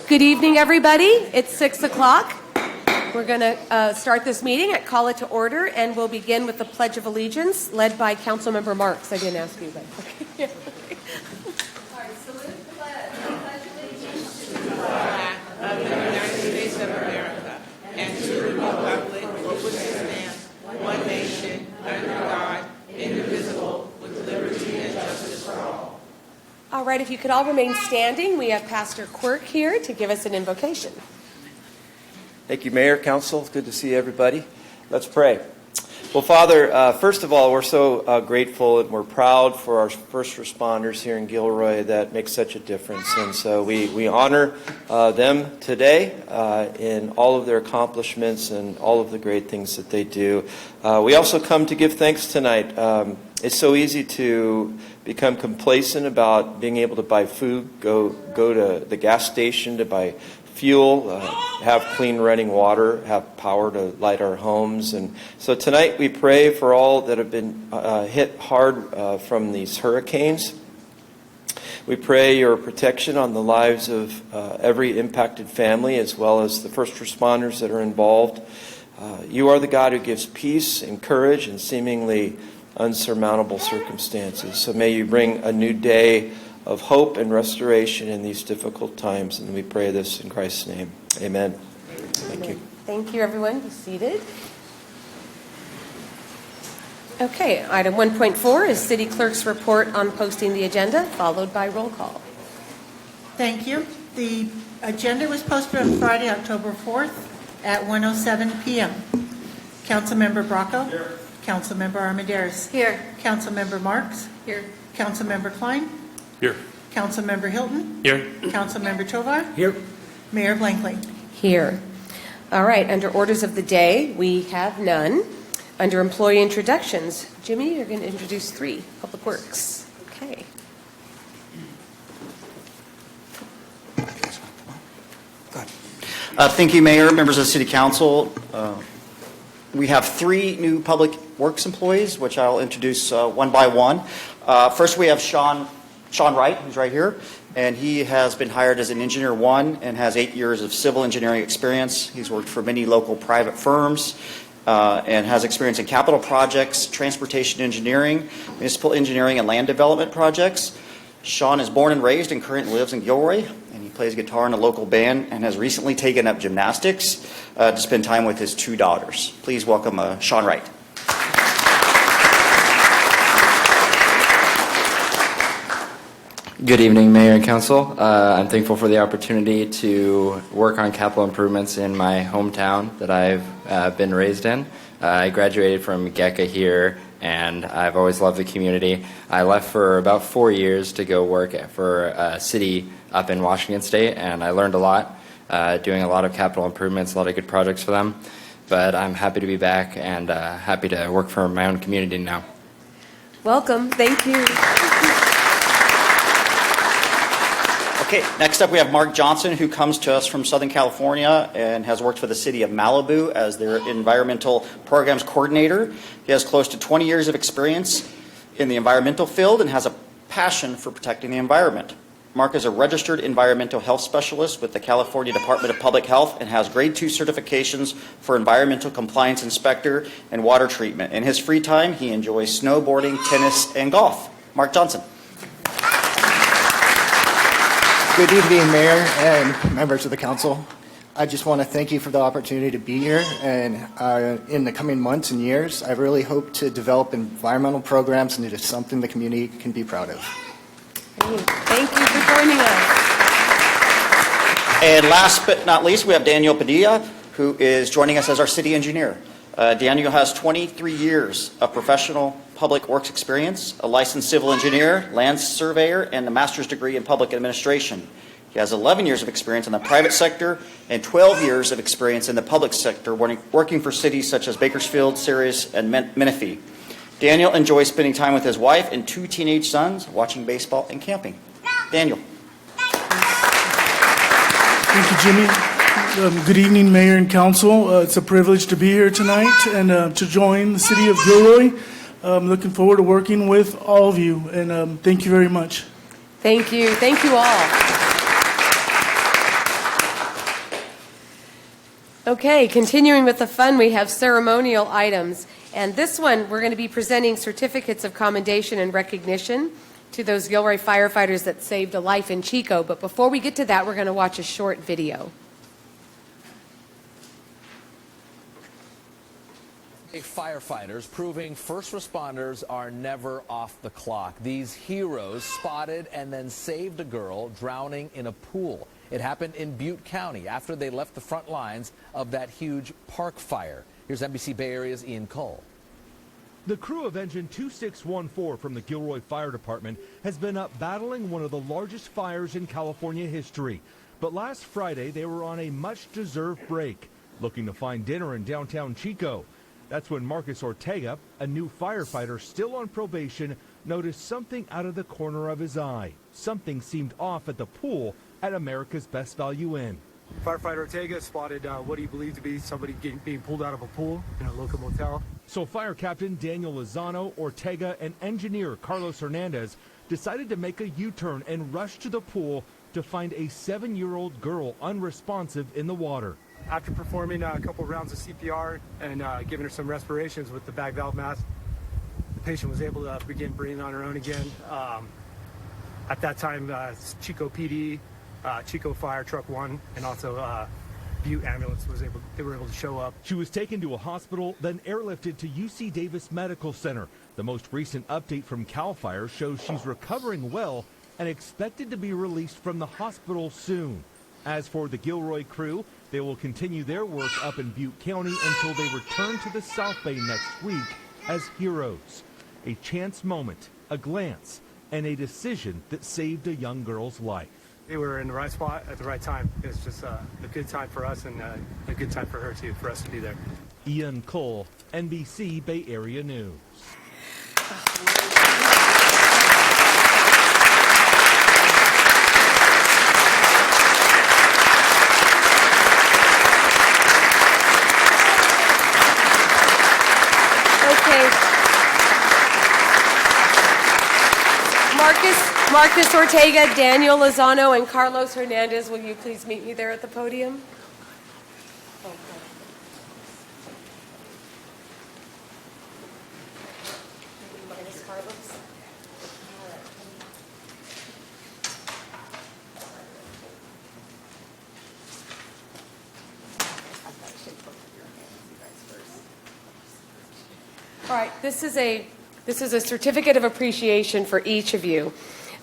Good evening, everybody. It's 6 o'clock. We're going to start this meeting and call it to order, and we'll begin with the Pledge of Allegiance, led by Councilmember Marks. I didn't ask you, but okay. All right, salute the flag. Pledge allegiance to the flag of the United States of America and to the republic for which it stands, one nation, under God, indivisible, with liberty and justice for all. All right, if you could all remain standing, we have Pastor Quirk here to give us an invocation. Thank you, Mayor, Council. It's good to see everybody. Let's pray. Well, Father, first of all, we're so grateful and we're proud for our first responders here in Gilroy that make such a difference. And so we honor them today in all of their accomplishments and all of the great things that they do. We also come to give thanks tonight. It's so easy to become complacent about being able to buy food, go to the gas station to buy fuel, have clean running water, have power to light our homes. And so tonight we pray for all that have been hit hard from these hurricanes. We pray your protection on the lives of every impacted family as well as the first responders that are involved. You are the God who gives peace and courage in seemingly unsurmountable circumstances. So may you bring a new day of hope and restoration in these difficult times. And we pray this in Christ's name. Amen. Thank you. Thank you, everyone. Be seated. Okay, item 1.4 is City Clerk's report on posting the agenda, followed by roll call. Thank you. The agenda was posted on Friday, October 4th at 1:07 p.m. Councilmember Bracco. Here. Councilmember Armendariz. Here. Councilmember Marks. Here. Councilmember Klein. Here. Councilmember Hilton. Here. Councilmember Tovar. Here. Mayor Blankley. Here. All right, under orders of the day, we have none. Under employee introductions, Jimmy, you're going to introduce 3, Public Works. Okay. Thank you, Mayor, members of the City Council. We have 3 new Public Works employees, which I'll introduce one by one. First, we have Sean Wright, who's right here, and he has been hired as an Engineer 1 and has 8 years of civil engineering experience. He's worked for many local private firms and has experience in capital projects, transportation engineering, municipal engineering, and land development projects. Sean is born and raised and currently lives in Gilroy, and he plays guitar in a local band and has recently taken up gymnastics to spend time with his 2 daughters. Please welcome Sean Wright. Good evening, Mayor and Council. I'm thankful for the opportunity to work on capital improvements in my hometown that I've been raised in. I graduated from GECA here, and I've always loved the community. I left for about 4 years to go work for a city up in Washington State, and I learned a lot, doing a lot of capital improvements, a lot of good projects for them. But I'm happy to be back and happy to work for my own community now. Welcome. Thank you. Okay, next up we have Mark Johnson, who comes to us from Southern California and has worked for the city of Malibu as their environmental programs coordinator. He has close to 20 years of experience in the environmental field and has a passion for protecting the environment. Mark is a registered environmental health specialist with the California Department of Public Health and has grade 2 certifications for environmental compliance inspector and water treatment. In his free time, he enjoys snowboarding, tennis, and golf. Mark Johnson. Good evening, Mayor and members of the Council. I just want to thank you for the opportunity to be here, and in the coming months and years, I really hope to develop environmental programs into something the community can be proud of. Thank you for joining us. And last but not least, we have Daniel Padilla, who is joining us as our city engineer. Daniel has 23 years of professional public works experience, a licensed civil engineer, land surveyor, and a master's degree in public administration. He has 11 years of experience in the private sector and 12 years of experience in the public sector, working for cities such as Bakersfield, Sirius, and Menifee. Daniel enjoys spending time with his wife and 2 teenage sons, watching baseball and camping. Daniel. Thank you, Jimmy. Good evening, Mayor and Council. It's a privilege to be here tonight and to join the City of Gilroy. I'm looking forward to working with all of you, and thank you very much. Thank you. Thank you all. Okay, continuing with the fun, we have ceremonial items. And this one, we're going to be presenting certificates of commendation and recognition to those Gilroy firefighters that saved a life in Chico. But before we get to that, we're going to watch a short video. Firefighters proving first responders are never off the clock. These heroes spotted and then saved a girl drowning in a pool. It happened in Butte County after they left the front lines of that huge park fire. Here's NBC Bay Area's Ian Cole. The crew of engine 2614 from the Gilroy Fire Department has been up battling one of the largest fires in California history. But last Friday, they were on a much-deserved break, looking to find dinner in downtown Chico. That's when Marcus Ortega, a new firefighter still on probation, noticed something out of the corner of his eye. Something seemed off at the pool at America's Best Value Inn. Firefighter Ortega spotted what he believed to be somebody being pulled out of a pool in a local motel. So Fire Captain Daniel Lozano, Ortega, and engineer Carlos Hernandez decided to make a U-turn and rush to the pool to find a 7-year-old girl unresponsive in the water. After performing a couple rounds of CPR and giving her some respirations with the bag valve mask, the patient was able to begin breathing on her own again. At that time, Chico PD, Chico Fire Truck 1, and also Butte Ambulance they were able to show up. She was taken to a hospital, then airlifted to UC Davis Medical Center. The most recent update from CAL FIRE shows she's recovering well and expected to be released from the hospital soon. As for the Gilroy crew, they will continue their work up in Butte County until they return to the South Bay next week as heroes. A chance moment, a glance, and a decision that saved a young girl's life. They were in the right spot at the right time. It's just a good time for us and a good time for her too, for us to be there. Ian Cole, NBC Bay Area News. Marcus Ortega, Daniel Lozano, and Carlos Hernandez, will you please meet me there at the podium? Minus Carlos. All right, this is a certificate of appreciation for each of you.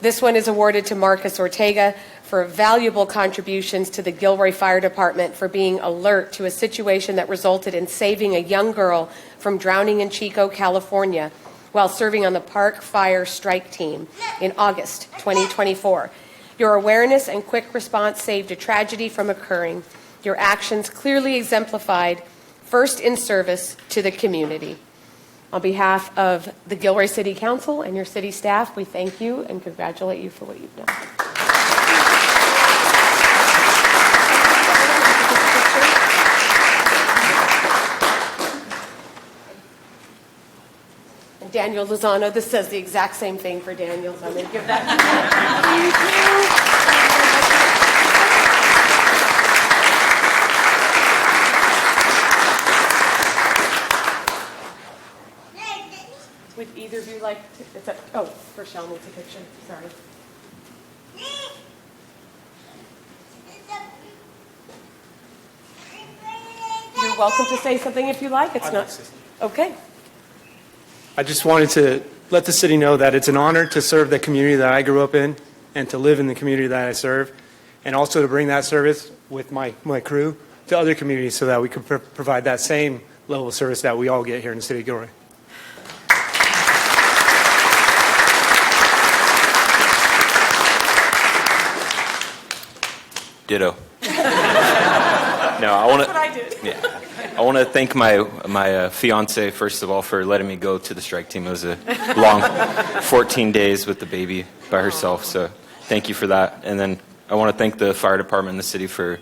This one is awarded to Marcus Ortega for valuable contributions to the Gilroy Fire Department for being alert to a situation that resulted in saving a young girl from drowning in Chico, California, while serving on the Park Fire Strike Team in August 2024. Your awareness and quick response saved a tragedy from occurring. Your actions clearly exemplified first in service to the community. On behalf of the Gilroy City Council and your city staff, we thank you and congratulate you for what you've done. And Daniel Lozano, this says the exact same thing for Daniel, so I'm going to give that to you. Would either of you like to, Rochelle needs a picture, sorry. You're welcome to say something if you like. It's not, okay. I just wanted to let the city know that it's an honor to serve the community that I grew up in and to live in the community that I serve, and also to bring that service with my crew to other communities so that we can provide that same level of service that we all get here in the city of Gilroy. Ditto. No, I want to. That's what I did. Yeah, I want to thank my fiance first of all for letting me go to the strike team. It was a long 14 days with the baby by herself. So thank you for that. And then I want to thank the fire department and the city for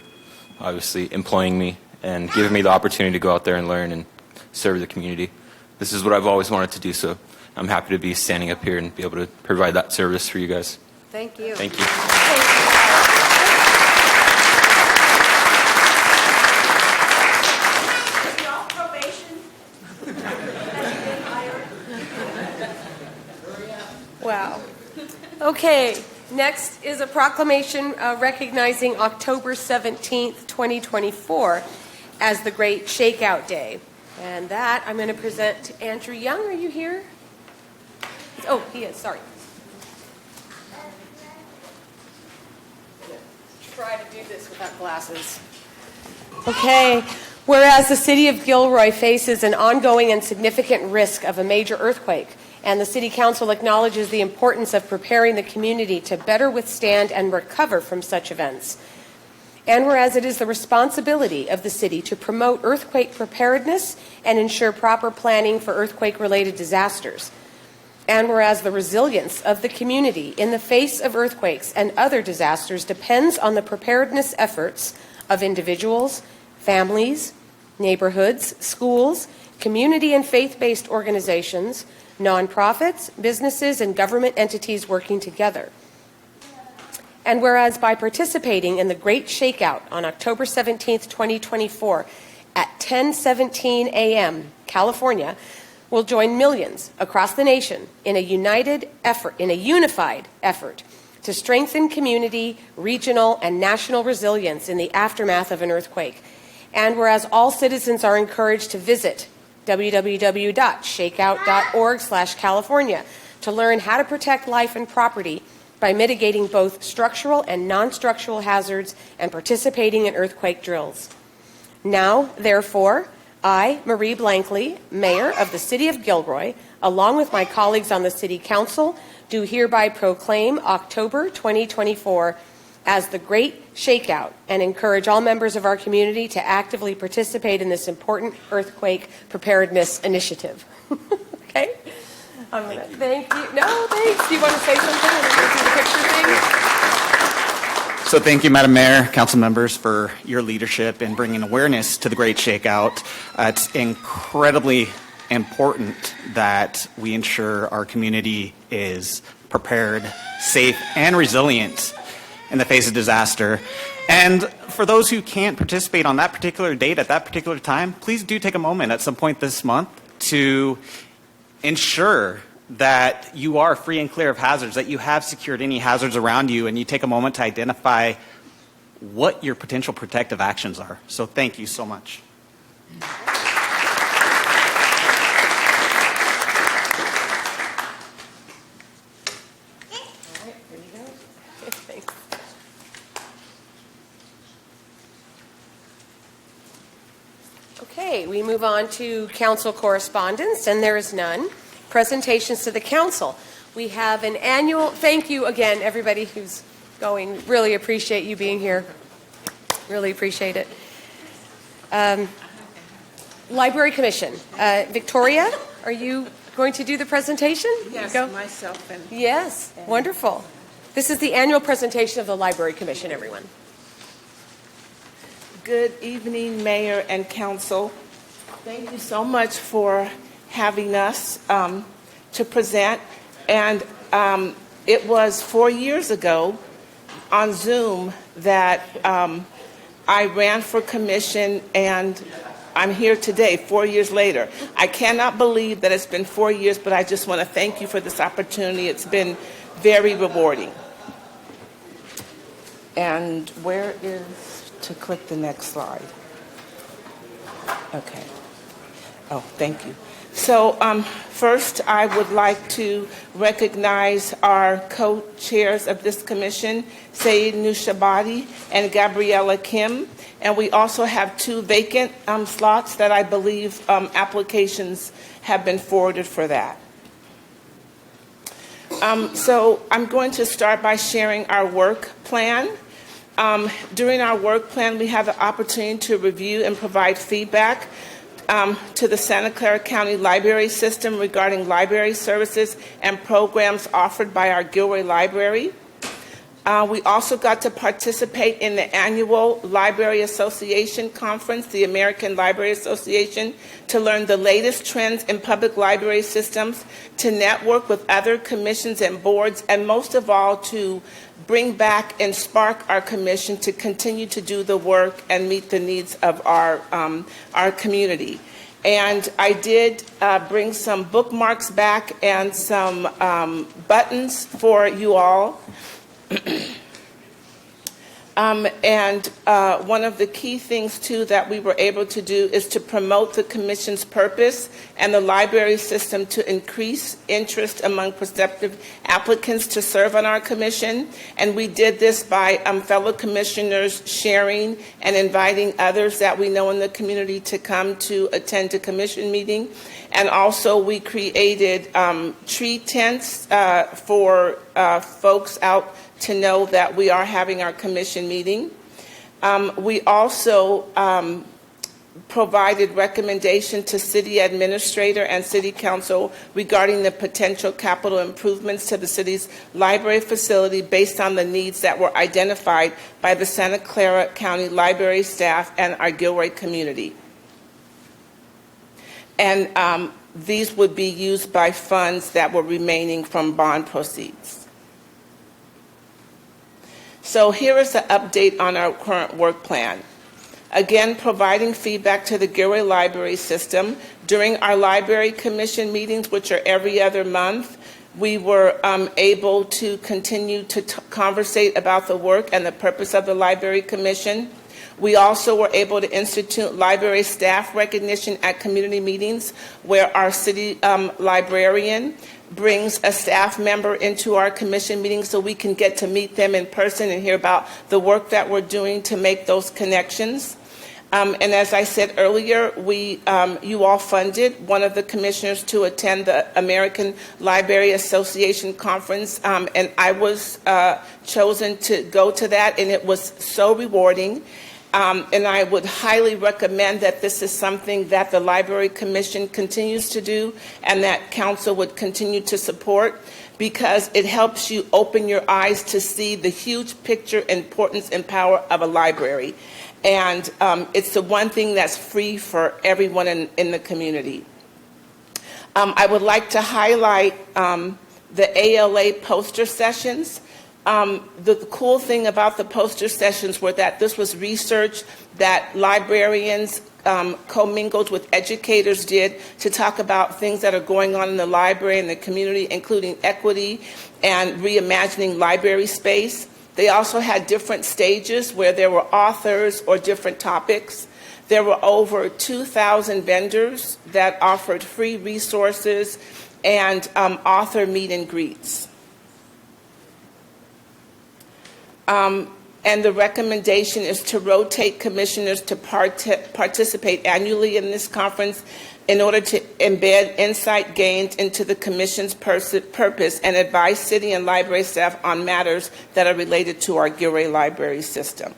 obviously employing me and giving me the opportunity to go out there and learn and serve the community. This is what I've always wanted to do. So I'm happy to be standing up here and be able to provide that service for you guys. Thank you. Thank you. Thank you. Okay, next is a proclamation recognizing October 17th, 2024 as the Great Shakeout Day. And that I'm going to present to Andrew Young. Are you here? Oh, he is, sorry. Try to do this without glasses. Okay. Whereas the city of Gilroy faces an ongoing and significant risk of a major earthquake, and the City Council acknowledges the importance of preparing the community to better withstand and recover from such events. And whereas it is the responsibility of the city to promote earthquake preparedness and ensure proper planning for earthquake-related disasters. And whereas the resilience of the community in the face of earthquakes and other disasters depends on the preparedness efforts of individuals, families, neighborhoods, schools, community and faith-based organizations, nonprofits, businesses, and government entities working together. And whereas by participating in the Great Shakeout on October 17th, 2024 at 10:17 a.m. California, will join millions across the nation in a unified effort to strengthen community, regional, and national resilience in the aftermath of an earthquake. And whereas all citizens are encouraged to visit www.shakeout.org/California to learn how to protect life and property by mitigating both structural and non-structural hazards and participating in earthquake drills. Now, therefore, I, Marie Blankley, Mayor of the City of Gilroy, along with my colleagues on the City Council, do hereby proclaim October 2024 as the Great Shakeout and encourage all members of our community to actively participate in this important earthquake preparedness initiative. Okay? I'm going to thank you. No, thanks. Do you want to say something? I'm going to do the picture thing. So thank you, Madam Mayor, council members, for your leadership in bringing awareness to the Great Shakeout. It's incredibly important that we ensure our community is prepared, safe, and resilient in the face of disaster. And for those who can't participate on that particular date at that particular time, please do take a moment at some point this month to ensure that you are free and clear of hazards, that you have secured any hazards around you, and you take a moment to identify what your potential protective actions are. So thank you so much. Okay, we move on to council correspondence, and there is none. Presentations to the council. We have an annual, thank you again, everybody who's going. Really appreciate you being here. Really appreciate it. Library Commission. Victoria, are you going to do the presentation? Yes, Go. myself and... Yes, wonderful. This is the annual presentation of the Library Commission, everyone. Good evening, Mayor and Council. Thank you so much for having us to present. And it was 4 years ago on Zoom that I ran for commission, and I'm here today, 4 years later. I cannot believe that it's been 4 years, but I just want to thank you for this opportunity. It's been very rewarding. And where is to click the next slide? Okay. Oh, thank you. So first, I would like to recognize our co-chairs of this commission, Sayed Nushabadi and Gabriella Kim. And we also have 2 vacant slots that I believe applications have been forwarded for that. So I'm going to start by sharing our work plan. During our work plan, we have the opportunity to review and provide feedback to the Santa Clara County Library System regarding library services and programs offered by our Gilroy Library. We also got to participate in the annual Library Association Conference, the American Library Association, to learn the latest trends in public library systems, to network with other commissions and boards, and most of all, to bring back and spark our commission to continue to do the work and meet the needs of our community. And I did bring some bookmarks back and some buttons for you all. And one of the key things, too, that we were able to do is to promote the Commission's purpose and the library system to increase interest among prospective applicants to serve on our Commission. And we did this by fellow Commissioners sharing and inviting others that we know in the community to come to attend a Commission meeting. And also we created tree tents for folks out to know that we are having our Commission meeting. We also provided recommendation to City Administrator and City Council regarding the potential capital improvements to the city's library facility based on the needs that were identified by the Santa Clara County Library staff and our Gilroy community. And these would be used by funds that were remaining from bond proceeds. So here is the update on our current work plan. Again, providing feedback to the Gilroy Library System. During our Library Commission meetings, which are every other month, we were able to continue to conversate about the work and the purpose of the Library Commission. We also were able to institute library staff recognition at community meetings where our city librarian brings a staff member into our Commission meetings so we can get to meet them in person and hear about the work that we're doing to make those connections. And as I said earlier, you all funded one of the commissioners to attend the American Library Association conference, and I was chosen to go to that, and it was so rewarding. And I would highly recommend that this is something that the Library Commission continues to do and that Council would continue to support, because it helps you open your eyes to see the huge picture, importance, and power of a library. And it's the one thing that's free for everyone in the community. I would like to highlight the ALA poster sessions. The cool thing about the poster sessions were that this was research that librarians commingled with educators did to talk about things that are going on in the library and the community, including equity and reimagining library space. They also had different stages where there were authors or different topics. There were over 2,000 vendors that offered free resources and author meet and greets. And the recommendation is to rotate commissioners to participate annually in this conference in order to embed insight gained into the Commission's purpose and advise city and library staff on matters that are related to our Gilroy library system.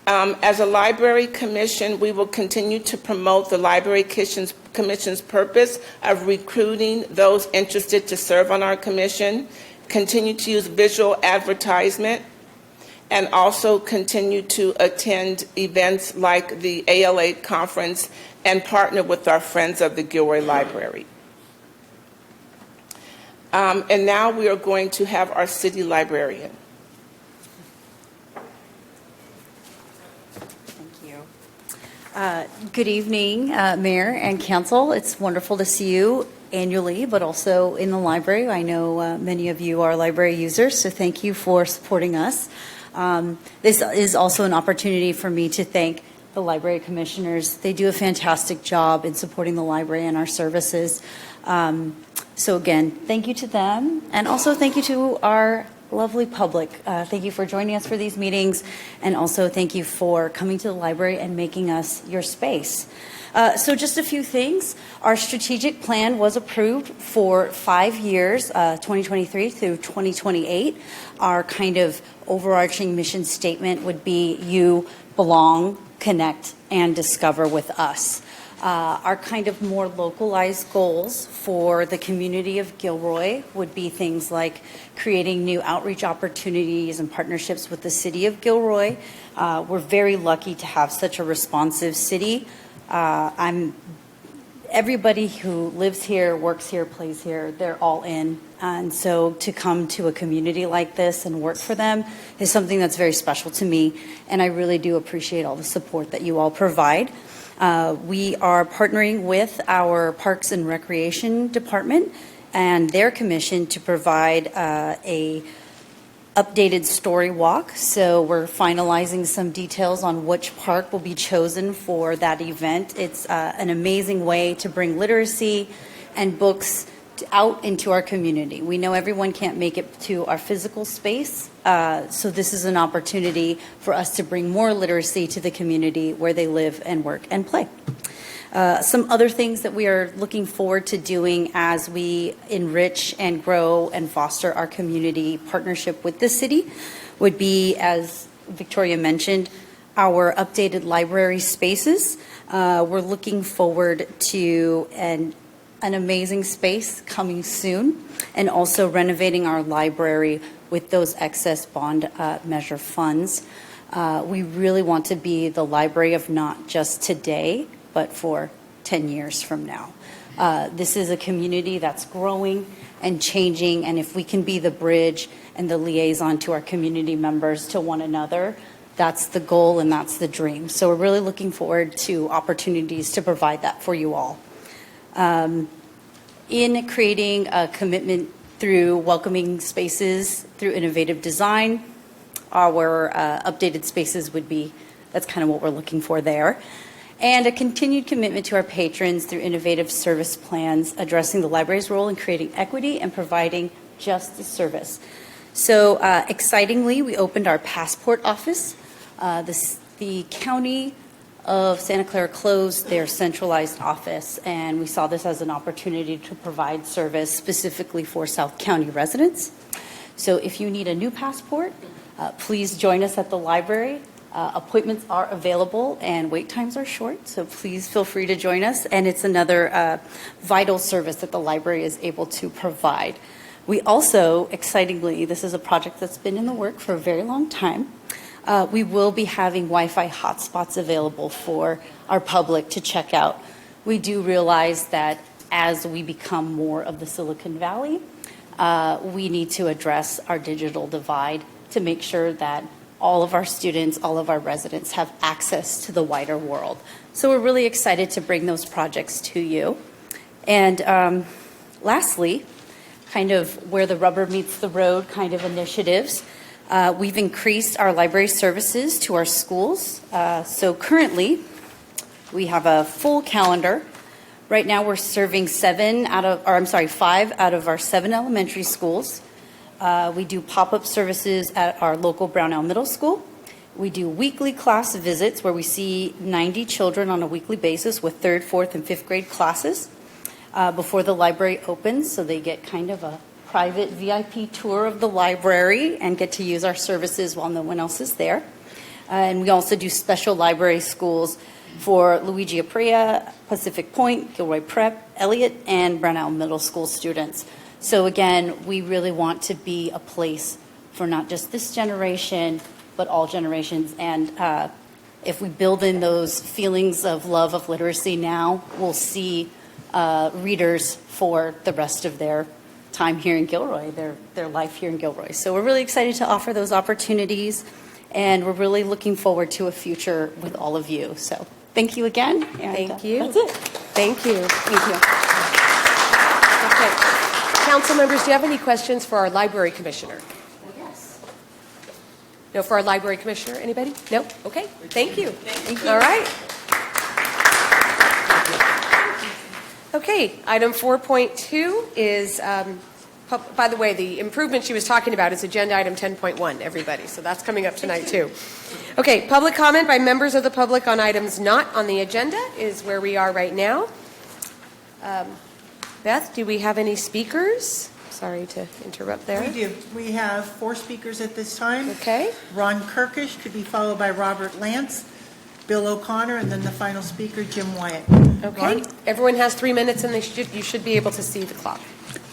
As a Library Commission, we will continue to promote the Library Commission's purpose of recruiting those interested to serve on our Commission, continue to use visual advertisement, and also continue to attend events like the ALA conference and partner with our friends of the Gilroy Library. And now we are going to have our city librarian. Good evening, Mayor and Council. It's wonderful to see you annually, but also in the library. I know many of you are library users, so thank you for supporting us. This is also an opportunity for me to thank the library commissioners. They do a fantastic job in supporting the library and our services. So again, thank you to them, and also thank you to our lovely public. Thank you for joining us for these meetings, and also thank you for coming to the library and making us your space. So just a few things. Our strategic plan was approved for 5 years, 2023 through 2028. Our kind of overarching mission statement would be you belong, connect, and discover with us. Our kind of more localized goals for the community of Gilroy would be things like creating new outreach opportunities and partnerships with the city of Gilroy. We're very lucky to have such a responsive city. everybody who lives here, works here, plays here, they're all in. And so to come to a community like this and work for them is something that's very special to me. And I really do appreciate all the support that you all provide. We are partnering with our Parks and Recreation Department and their commission to provide a updated story walk. So we're finalizing some details on which park will be chosen for that event. It's an amazing way to bring literacy and books out into our community. We know everyone can't make it to our physical space, so this is an opportunity for us to bring more literacy to the community where they live and work and play. Some other things that we are looking forward to doing as we enrich and grow and foster our community partnership with the city would be, as Victoria mentioned, our updated library spaces. We're looking forward to an amazing space coming soon, and also renovating our library with those excess bond measure funds. We really want to be the library of not just today, but for 10 years from now. This is a community that's growing and changing, and if we can be the bridge and the liaison to our community members to one another, that's the goal and that's the dream. So we're really looking forward to opportunities to provide that for you all. In creating a commitment through welcoming spaces, through innovative design, our updated spaces would be, that's kind of what we're looking for there. And a continued commitment to our patrons through innovative service plans, addressing the library's role in creating equity and providing just the service. So excitingly, we opened our passport office. The county of Santa Clara closed their centralized office, and we saw this as an opportunity to provide service specifically for South County residents. So if you need a new passport, please join us at the library. Appointments are available and wait times are short, so please feel free to join us. And it's another vital service that the library is able to provide. We also, excitingly, this is a project that's been in the work for a very long time. We will be having Wi-Fi hotspots available for our public to check out. We do realize that as we become more of the Silicon Valley, we need to address our digital divide to make sure that all of our students, all of our residents have access to the wider world. So we're really excited to bring those projects to you. And lastly, kind of where the rubber meets the road kind of initiatives. We've increased our library services to our schools. So currently, we have a full calendar. Right now, we're serving 5 out of our 7 elementary schools. We do pop-up services at our local Brownell Middle School. We do weekly class visits where we see 90 children on a weekly basis with 3rd, 4th, and 5th grade classes before the library opens, so they get kind of a private VIP tour of the library and get to use our services while no one else is there. And we also do special library schools for Luigi Aprea, Pacific Point, Gilroy Prep, Elliott, and Brownell Middle School students. So again, we really want to be a place for not just this generation, but all generations. And if we build in those feelings of love of literacy now, we'll see readers for the rest of their time here in Gilroy, their life here in Gilroy. So we're really excited to offer those opportunities, and we're really looking forward to a future with all of you. So thank you again. And, thank you. That's it. Thank you. Thank you. Okay. Council members, do you have any questions for our library commissioner? Yes. No, for our library commissioner, anybody? No? Okay, thank you. Thank you. All right. Okay, item 4.2 is, by the way, the improvement she was talking about is agenda item 10.1, everybody, so that's coming up tonight too. Okay, public comment by members of the public on items not on the agenda is where we are right now. Beth, do we have any speakers? Sorry to interrupt there. We do. We have 4 speakers at this time. Okay. Ron Kirkish could be followed by Robert Lance, Bill O'Connor, and then the final speaker, Jim Wyatt. Okay. Ron? Everyone has 3 minutes, and you should be able to see the clock.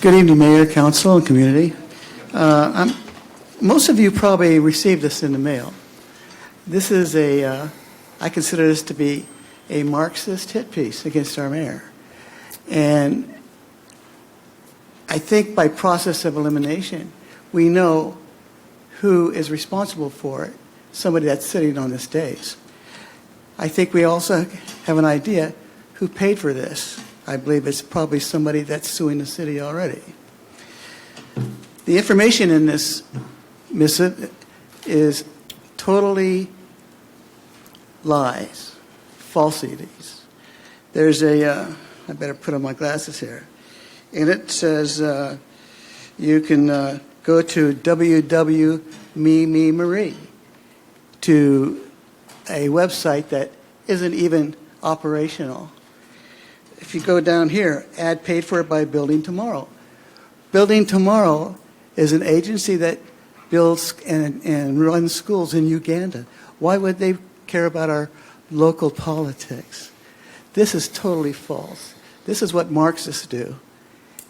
Good evening, Mayor, Council, and community. Most of you probably received this in the mail. This is I consider this to be a Marxist hit piece against our mayor. And I think by process of elimination, we know who is responsible for it, somebody that's sitting on this dais. I think we also have an idea who paid for this. I believe it's probably somebody that's suing the city already. The information in this missive is totally lies, falsities. There's I better put on my glasses here. And it says you can go to www.me to a website that isn't even operational. If you go down here, ad paid for by Building Tomorrow. Building Tomorrow is an agency that builds and runs schools in Uganda. Why would they care about our local politics? This is totally false. This is what Marxists do.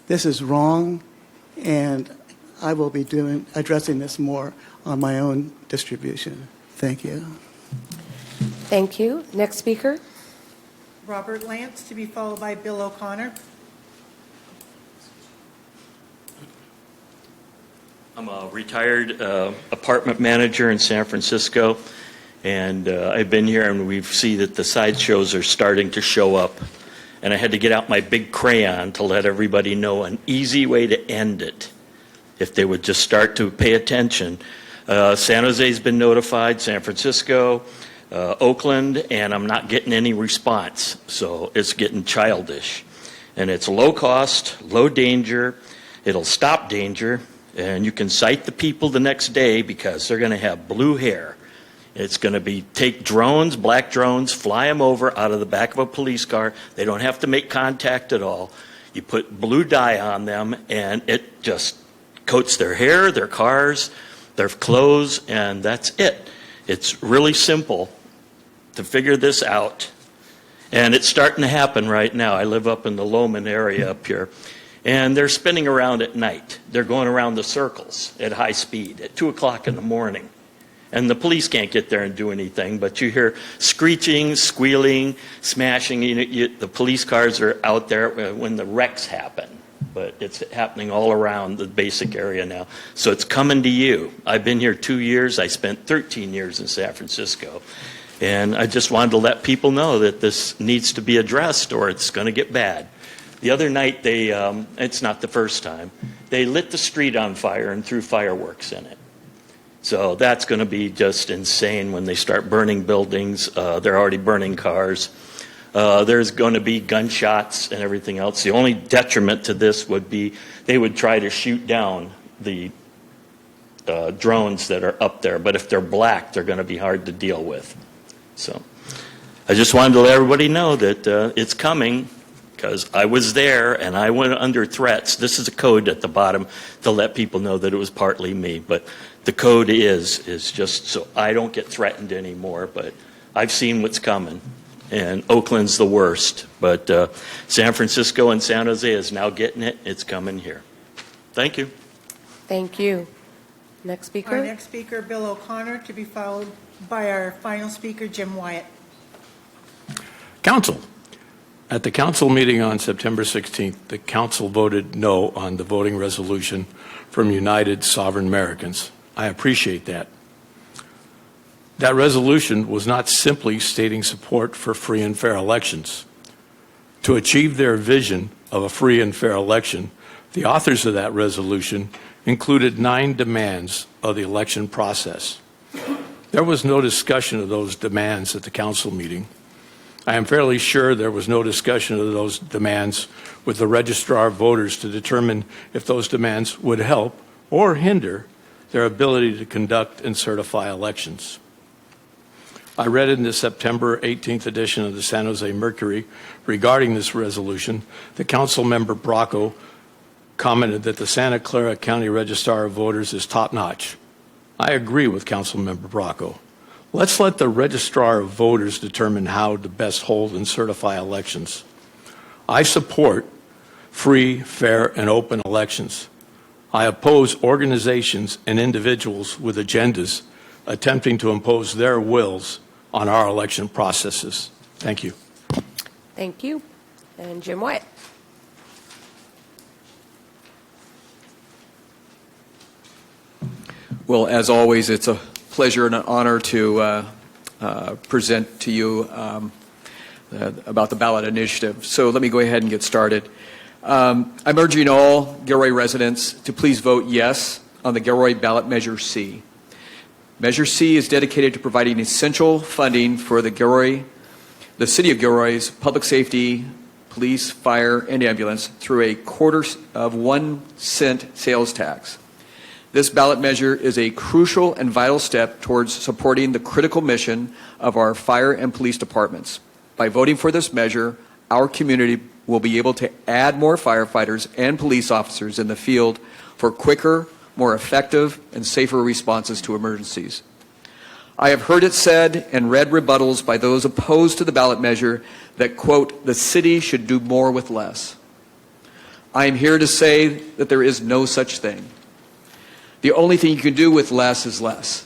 This is wrong, and I will be addressing this more on my own distribution. Thank you. Thank you. Next speaker. Robert Lance, to be followed by Bill O'Connor. I'm a retired apartment manager in San Francisco, and I've been here and we see that the sideshows are starting to show up. And I had to get out my big crayon to let everybody know an easy way to end it, if they would just start to pay attention. San Jose's been notified, San Francisco, Oakland, and I'm not getting any response. So it's getting childish. And it's low cost, low danger. It'll stop danger. And you can cite the people the next day because they're going to have blue hair. It's going to be take drones, black drones, fly them over out of the back of a police car. They don't have to make contact at all. You put blue dye on them, and it just coats their hair, their cars, their clothes, and that's it. It's really simple to figure this out. And it's starting to happen right now. I live up in the Lowman area up here. And they're spinning around at night. They're going around the circles at high speed at 2 o'clock in the morning. And the police can't get there and do anything, but you hear screeching, squealing, smashing. The police cars are out there when the wrecks happen, but it's happening all around the basic area now. So it's coming to you. I've been here 2 years. I spent 13 years in San Francisco. And I just wanted to let people know that this needs to be addressed or it's going to get bad. The other night, it's not the first time, they lit the street on fire and threw fireworks in it. So that's going to be just insane when they start burning buildings. They're already burning cars. There's going to be gunshots and everything else. The only detriment to this would be they would try to shoot down the drones that are up there. But if they're black, they're going to be hard to deal with. So I just wanted to let everybody know that it's coming. Because I was there and I went under threats. This is a code at the bottom to let people know that it was partly me. But the code is just so I don't get threatened anymore. But I've seen what's coming. And Oakland's the worst. But San Francisco and San Jose is now getting it. It's coming here. Thank you. Thank you. Next speaker. Our next speaker, Bill O'Connor, to be followed by our final speaker, Jim Wyatt. Council. At the council meeting on September 16th, the council voted no on the voting resolution from United Sovereign Americans. I appreciate that. That resolution was not simply stating support for free and fair elections. To achieve their vision of a free and fair election, the authors of that resolution included 9 demands of the election process. There was no discussion of those demands at the council meeting. I am fairly sure there was no discussion of those demands with the registrar of voters to determine if those demands would help or hinder their ability to conduct and certify elections. I read in the September 18th edition of the San Jose Mercury regarding this resolution, the council member Bracco commented that the Santa Clara County Registrar of Voters is top-notch. I agree with Council Member Bracco. Let's let the Registrar of Voters determine how to best hold and certify elections. I support free, fair, and open elections. I oppose organizations and individuals with agendas attempting to impose their wills on our election processes. Thank you. Thank you. And Jim Wyatt. Well, as always, it's a pleasure and an honor to present to you about the ballot initiative. So let me go ahead and get started. I'm urging all Gilroy residents to please vote yes on the Gilroy ballot Measure C. Measure C is dedicated to providing essential funding for the City of Gilroy's public safety, police, fire, and ambulance through a 1/4 cent sales tax. This ballot measure is a crucial and vital step towards supporting the critical mission of our fire and police departments. By voting for this measure, our community will be able to add more firefighters and police officers in the field for quicker, more effective, and safer responses to emergencies. I have heard it said and read rebuttals by those opposed to the ballot measure that, quote, the city should do more with less. I am here to say that there is no such thing. The only thing you can do with less is less.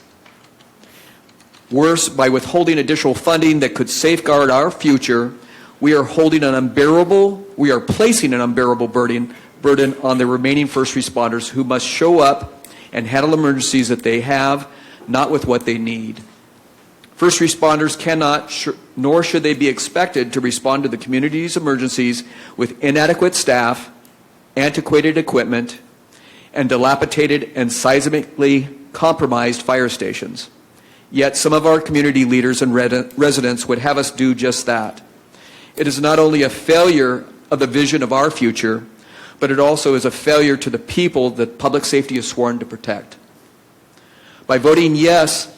Worse, by withholding additional funding that could safeguard our future, we are placing an unbearable burden on the remaining first responders who must show up and handle emergencies that they have, not with what they need. First responders cannot, nor should they be expected to respond to the community's emergencies with inadequate staff, antiquated equipment, and dilapidated and seismically compromised fire stations. Yet some of our community leaders and residents would have us do just that. It is not only a failure of the vision of our future, but it also is a failure to the people that public safety is sworn to protect. By voting yes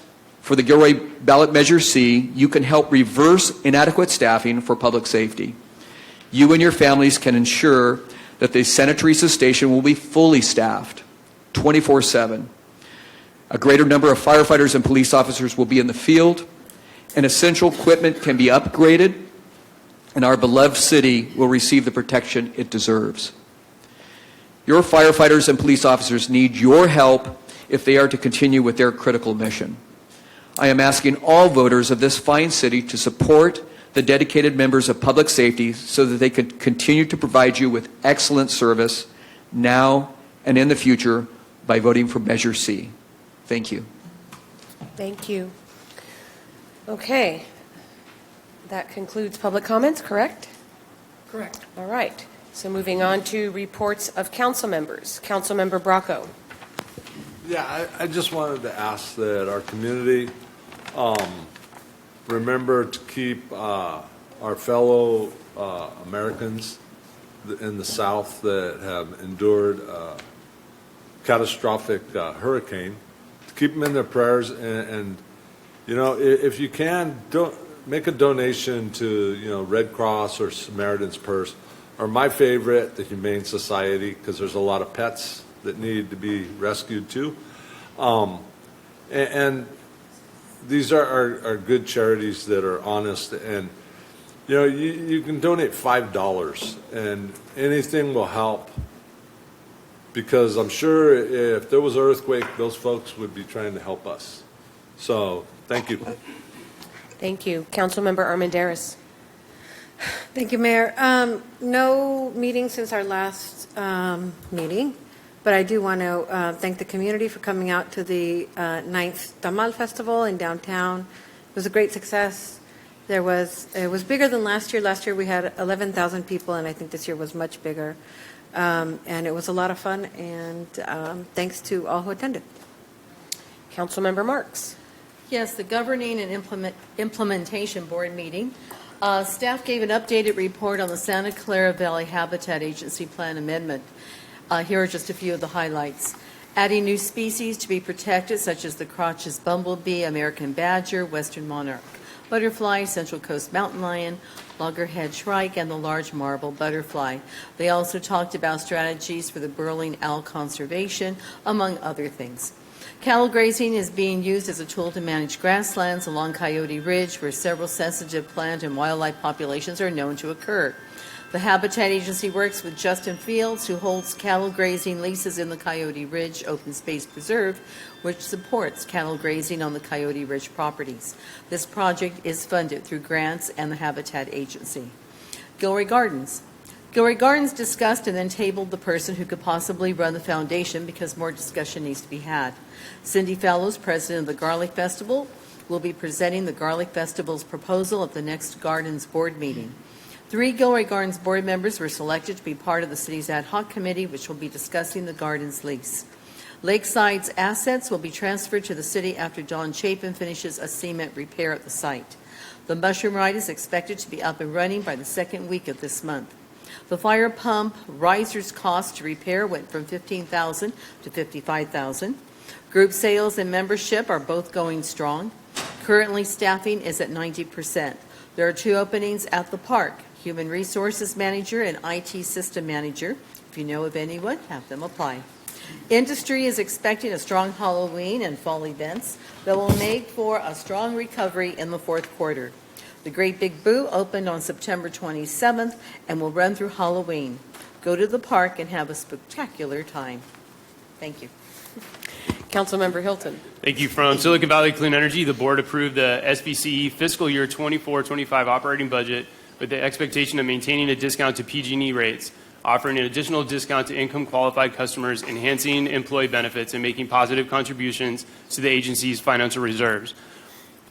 for the Gilroy ballot Measure C, you can help reverse inadequate staffing for public safety. You and your families can ensure that the Santa Teresa station will be fully staffed, 24/7. A greater number of firefighters and police officers will be in the field, and essential equipment can be upgraded, and our beloved city will receive the protection it deserves. Your firefighters and police officers need your help if they are to continue with their critical mission. I am asking all voters of this fine city to support the dedicated members of public safety so that they can continue to provide you with excellent service now and in the future by voting for Measure C. Thank you. Thank you. Okay. That concludes public comments, correct? Correct. All right. So moving on to reports of council members. Councilmember Bracco. Yeah, I just wanted to ask that our community remember to keep our fellow Americans in the South that have endured a catastrophic hurricane, to keep them in their prayers, and you know, if you can, make a donation to Red Cross or Samaritan's Purse, or my favorite, the Humane Society, because there's a lot of pets that need to be rescued too. And these are good charities that are honest, and you can donate $5 and anything will help, because I'm sure if there was an earthquake, those folks would be trying to help us. So thank you. Thank you. Councilmember Armendariz. Thank you, Mayor. No meeting since our last meeting, but I do want to thank the community for coming out to the 9th Tamal Festival in downtown. It was a great success. It was bigger than last year. Last year we had 11,000 people, and I think this year was much bigger. And it was a lot of fun, and thanks to all who attended. Councilmember Marks. Yes, the Governing and Implementation Board meeting. Staff gave an updated report on the Santa Clara Valley Habitat Agency Plan Amendment. Here are just a few of the highlights. Adding new species to be protected, such as the Crotch's bumblebee, American badger, western monarch butterfly, Central Coast mountain lion, loggerhead shrike, and the large marble butterfly. They also talked about strategies for the burrowing owl conservation, among other things. Cattle grazing is being used as a tool to manage grasslands along Coyote Ridge, where several sensitive plant and wildlife populations are known to occur. The Habitat Agency works with Justin Fields, who holds cattle grazing leases in the Coyote Ridge Open Space Preserve, which supports cattle grazing on the Coyote Ridge properties. This project is funded through grants and the Habitat Agency. Gilroy Gardens. Gilroy Gardens discussed and then tabled the person who could possibly run the foundation because more discussion needs to be had. Cindy Fellows, president of the Garlic Festival, will be presenting the Garlic Festival's proposal at the next Gardens Board meeting. 3 Gilroy Gardens board members were selected to be part of the city's ad hoc committee, which will be discussing the Gardens lease. Lakeside's assets will be transferred to the city after John Chapin finishes a cement repair at the site. The mushroom ride is expected to be up and running by the second week of this month. The fire pump riser's cost to repair went from $15,000 to $55,000. Group sales and membership are both going strong. Currently, staffing is at 90%. There are 2 openings at the park, Human Resources Manager and IT System Manager. If you know of anyone, have them apply. Industry is expecting a strong Halloween and fall events that will make for a strong recovery in the fourth quarter. The Great Big Boo opened on September 27th and will run through Halloween. Go to the park and have a spectacular time. Thank you. Councilmember Hilton. Thank you. From Silicon Valley Clean Energy, the board approved the SCVE fiscal year 24-25 operating budget with the expectation of maintaining a discount to PG&E rates, offering an additional discount to income-qualified customers, enhancing employee benefits, and making positive contributions to the agency's financial reserves.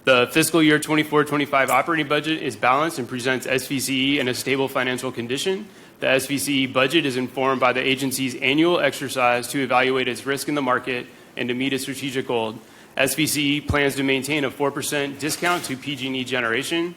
The fiscal year 24-25 operating budget is balanced and presents SCVE in a stable financial condition. The SCVE budget is informed by the agency's annual exercise to evaluate its risk in the market and to meet its strategic goal. SCVE plans to maintain a 4% discount to PG&E generation,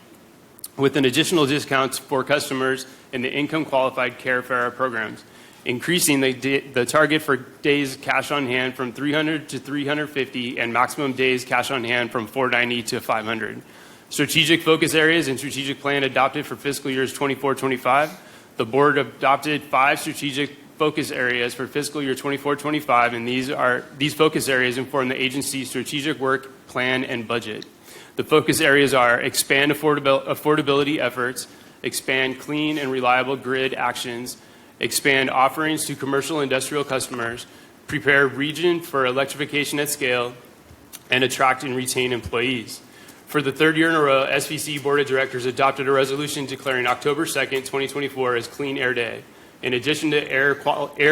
with an additional discount for customers in the income-qualified care fare programs, increasing the target for days cash on hand from 300 to 350 and maximum days cash on hand from 490 to 500. Strategic focus areas and strategic plan adopted for fiscal years 24-25. The board adopted 5 strategic focus areas for fiscal year 24-25, and these focus areas inform the agency's strategic work plan and budget. The focus areas are expand affordability efforts, expand clean and reliable grid actions, expand offerings to commercial industrial customers, prepare region for electrification at scale, and attract and retain employees. For the 3rd year in a row, SCVE Board of Directors adopted a resolution declaring October 2nd, 2024 as Clean Air Day. In addition to air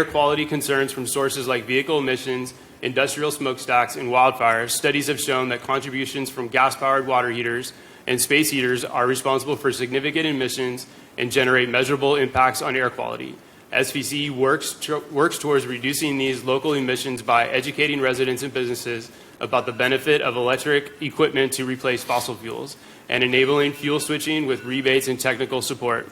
quality concerns from sources like vehicle emissions, industrial smokestacks, and wildfires, studies have shown that contributions from gas-powered water heaters and space heaters are responsible for significant emissions and generate measurable impacts on air quality. SCVE works towards reducing these local emissions by educating residents and businesses about the benefit of electric equipment to replace fossil fuels and enabling fuel switching with rebates and technical support.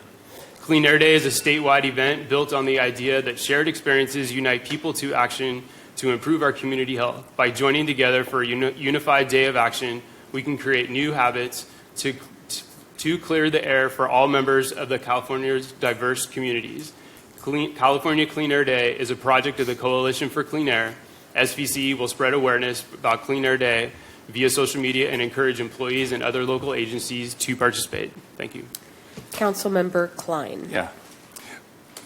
Clean Air Day is a statewide event built on the idea that shared experiences unite people to action to improve our community health. By joining together for a unified day of action, we can create new habits to clear the air for all members of the California's diverse communities. California Clean Air Day is a project of the Coalition for Clean Air. SCVE will spread awareness about Clean Air Day via social media and encourage employees and other local agencies to participate. Thank you. Councilmember Klein. Yeah.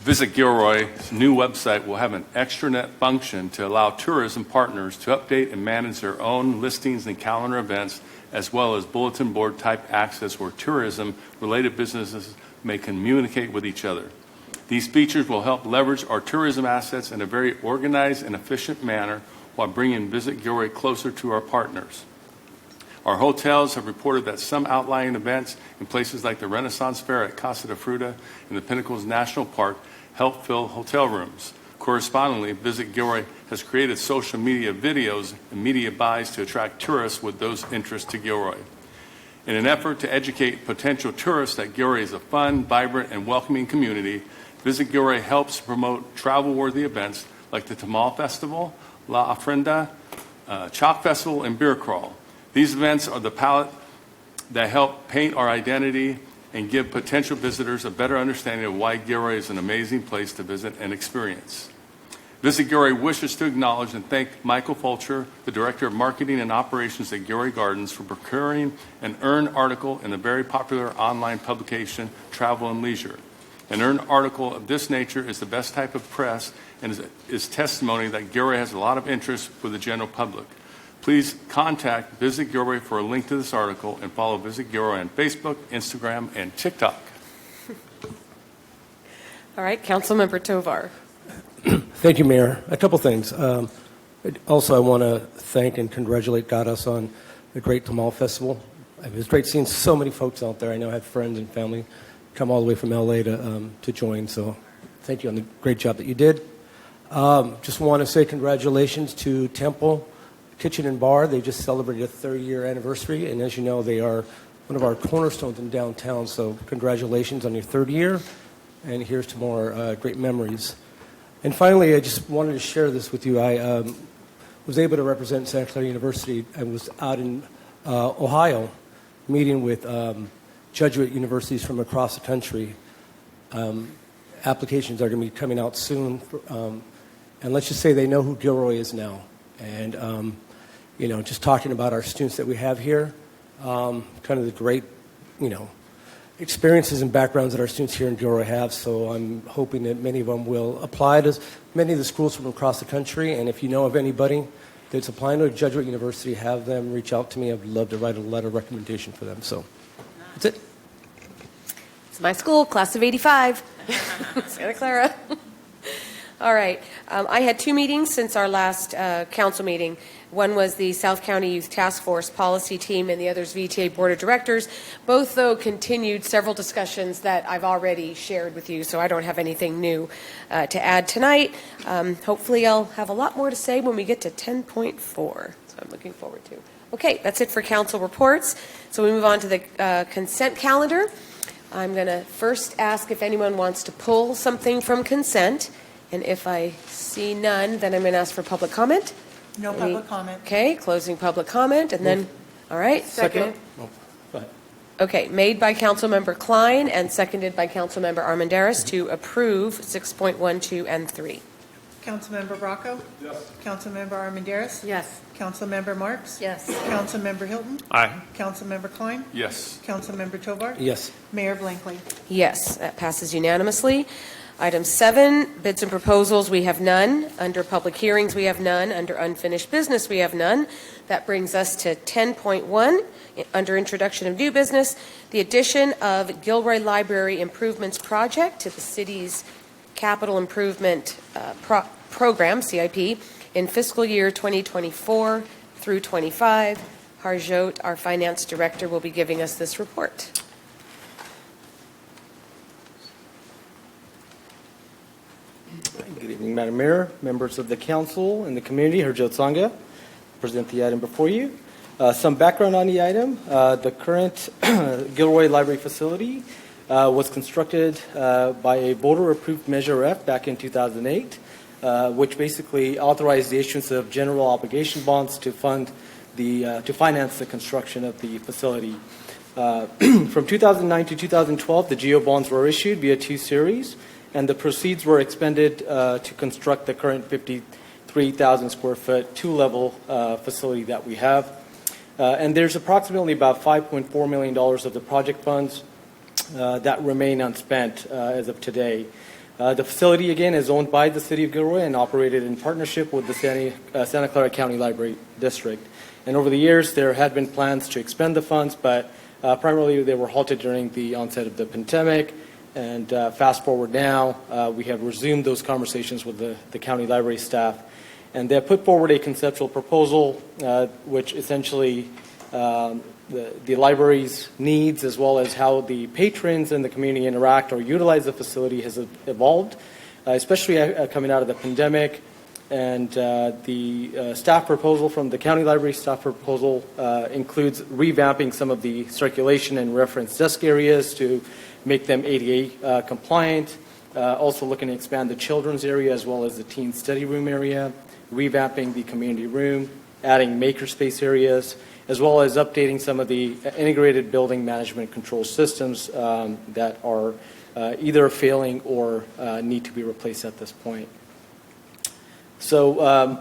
Visit Gilroy's new website will have an extranet function to allow tourism partners to update and manage their own listings and calendar events, as well as bulletin board type access where tourism-related businesses may communicate with each other. These features will help leverage our tourism assets in a very organized and efficient manner while bringing Visit Gilroy closer to our partners. Our hotels have reported that some outlying events in places like the Renaissance Fair at Casa de Fruta and the Pinnacles National Park help fill hotel rooms. Correspondingly, Visit Gilroy has created social media videos and media buys to attract tourists with those interests to Gilroy. In an effort to educate potential tourists that Gilroy is a fun, vibrant, and welcoming community, Visit Gilroy helps promote travel-worthy events like the Tamal Festival, La Ofrenda, Chalk Festival, and Beer Crawl. These events are the palette that help paint our identity and give potential visitors a better understanding of why Gilroy is an amazing place to visit and experience. Visit Gilroy wishes to acknowledge and thank Michael Fulcher, the Director of Marketing and Operations at Gilroy Gardens, for procuring an earned article in the very popular online publication Travel and Leisure. An earned article of this nature is the best type of press and is testimony that Gilroy has a lot of interest with the general public. Please contact Visit Gilroy for a link to this article and follow Visit Gilroy on Facebook, Instagram, and TikTok. All right, Councilmember Tovar. Thank you, Mayor. A couple things. Also, I want to thank and congratulate Garas on the great Tamal Festival. It was great seeing so many folks out there. I know I had friends and family come all the way from LA to join, so thank you on the great job that you did. Just want to say congratulations to Temple Kitchen and Bar. They just celebrated a 30-year anniversary, and as you know, they are one of our cornerstones in downtown, so congratulations on your third year, and here's to more great memories. And finally, I just wanted to share this with you. I was able to represent Santa Clara University. I was out in Ohio meeting with Jesuit universities from across the country. Applications are going to be coming out soon. And let's just say they know who Gilroy is now. And, just talking about our students that we have here, kind of the great, experiences and backgrounds that our students here in Gilroy have. So I'm hoping that many of them will apply to many of the schools from across the country. And if you know of anybody that's applying to a Jesuit university, have them reach out to me. I'd love to write a letter of recommendation for them. So that's it. It's my school, class of 85, Santa Clara. All right. I had 2 meetings since our last council meeting. One was the South County Youth Task Force policy team, and the other is VTA Board of Directors. Both, though, continued several discussions that I've already shared with you, so I don't have anything new to add tonight. Hopefully, I'll have a lot more to say when we get to 10.4, so I'm looking forward to. Okay, that's it for council reports. So we move on to the consent calendar. I'm going to first ask if anyone wants to pull something from consent. And if I see none, then I'm going to ask for public comment. No public comment. Okay, closing public comment, and then, all right. Second. Oh, go ahead. Okay, made by Councilmember Klein and seconded by Councilmember Armendariz to approve 6.12 and 3. Councilmember Bracco? Yes. Councilmember Armendariz? Yes. Councilmember Marks? Yes. Councilmember Hilton? Aye. Councilmember Klein? Yes. Councilmember Tovar? Yes. Mayor Blankley? Yes, that passes unanimously. Item 7, bids and proposals, we have none. Under public hearings, we have none. Under unfinished business, we have none. That brings us to 10.1, under introduction of new business, the addition of Gilroy Library Improvements Project to the city's capital improvement program, CIP, in fiscal year 2024 through 25. Harjot, our finance director, will be giving us this report. Good evening, Madam Mayor, members of the council and the community. Harjot Sangha, present the item before you. Some background on the item. The current Gilroy Library facility was constructed by a voter-approved Measure F back in 2008, which basically authorized the issuance of general obligation bonds to finance the construction of the facility. From 2009 to 2012, the GEO bonds were issued via 2 series, and the proceeds were expended to construct the current 53,000 square foot 2-level facility that we have. And there's approximately about $5.4 million of the project funds that remain unspent as of today. The facility, again, is owned by the City of Gilroy and operated in partnership with the Santa Clara County Library District. And over the years, there had been plans to expend the funds, but primarily they were halted during the onset of the pandemic. And fast forward now, we have resumed those conversations with the county library staff. And they have put forward a conceptual proposal, which essentially the library's needs, as well as how the patrons and the community interact or utilize the facility, has evolved, especially coming out of the pandemic. And the staff proposal from the county library staff proposal includes revamping some of the circulation and reference desk areas to make them ADA compliant. Also looking to expand the children's area as well as the teen study room area, revamping the community room, adding makerspace areas, as well as updating some of the integrated building management control systems that are either failing or need to be replaced at this point. So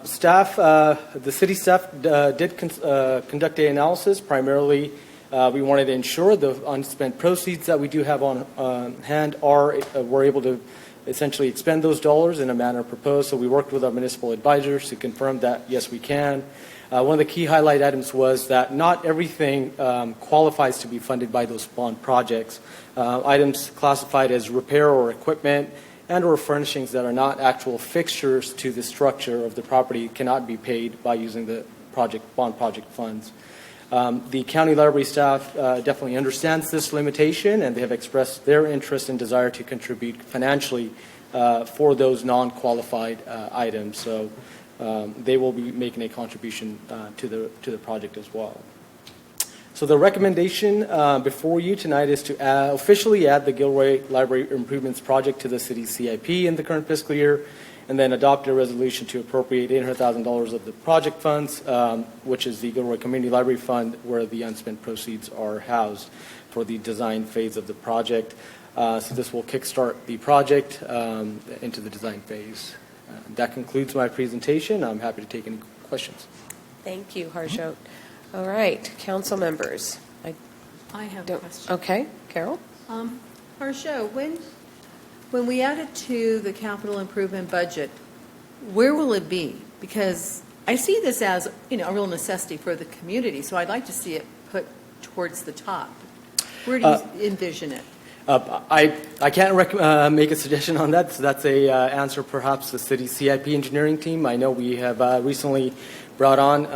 the city staff did conduct an analysis. Primarily, we wanted to ensure the unspent proceeds that we do have on hand we're able to essentially expend those dollars in a manner proposed. So we worked with our municipal advisors to confirm that, yes, we can. One of the key highlight items was that not everything qualifies to be funded by those bond projects. Items classified as repair or equipment and/or furnishings that are not actual fixtures to the structure of the property cannot be paid by using the bond project funds. The county library staff definitely understands this limitation, and they have expressed their interest and desire to contribute financially for those non-qualified items. So they will be making a contribution to the project as well. So the recommendation before you tonight is to officially add the Gilroy Library Improvements Project to the city's CIP in the current fiscal year, and then adopt a resolution to appropriate $800,000 of the project funds, which is the Gilroy Community Library Fund, where the unspent proceeds are housed for the design phase of the project. So this will kickstart the project into the design phase. That concludes my presentation. I'm happy to take any questions. Thank you, Harjot. All right, council members. I have a question. Okay, Carol? Harsho, when we add it to the capital improvement budget, where will it be? Because I see this as, a real necessity for the community, so I'd like to see it put towards the top. Where do you envision it? I can't make a suggestion on that. So that's a answer perhaps the city CIP engineering team. I know we have recently brought on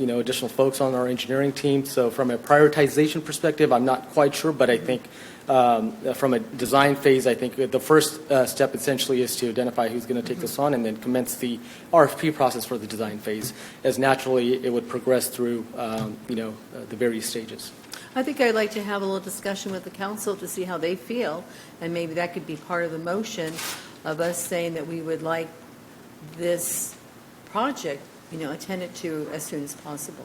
additional folks on our engineering team. So from a prioritization perspective, I'm not quite sure, but I think from a design phase, I think the first step essentially is to identify who's going to take this on and then commence the RFP process for the design phase, as naturally it would progress through the various stages. I think I'd like to have a little discussion with the council to see how they feel, and maybe that could be part of the motion of us saying that we would like this project, attended to as soon as possible.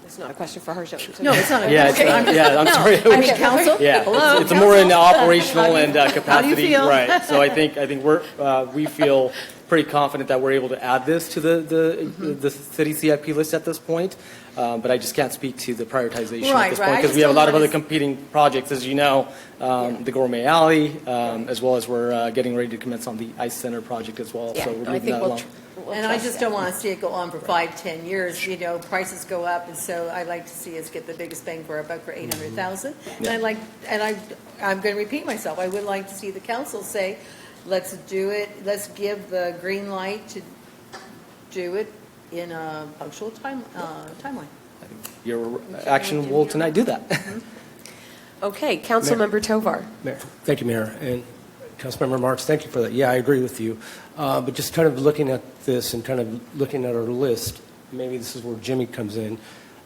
It's not a question for her. No, it's not. I'm sorry. I mean, council. Yeah, it's more in the operational and capacity. How do you feel? Right. So I think we feel pretty confident that we're able to add this to the city CIP list at this point. But I just can't speak to the prioritization at this point because we have a lot of other competing projects, as you know, the Gourmet Alley, as well as we're getting ready to commence on the Ice Center project as well. So we're moving that along. And I just don't want to see it go on for 5-10 years. Prices go up, and so I like to see us get the biggest bang for our buck for $800,000. And I'm going to repeat myself. I would like to see the council say, let's do it. Let's give the green light to do it in a punctual timeline. Your action will tonight do that. Okay, Councilmember Tovar. Mayor. Thank you, Mayor. And Councilmember Marks, thank you for that. Yeah, I agree with you. But just kind of looking at this and kind of looking at our list, maybe this is where Jimmy comes in.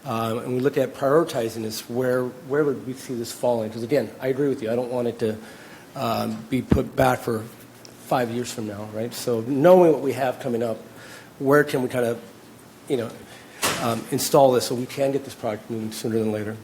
And we look at prioritizing this, where would we see this falling? Because again, I agree with you. I don't want it to be put back for 5 years from now, right? So knowing what we have coming up, where can we kind of, install this so we can get this project moving sooner than later?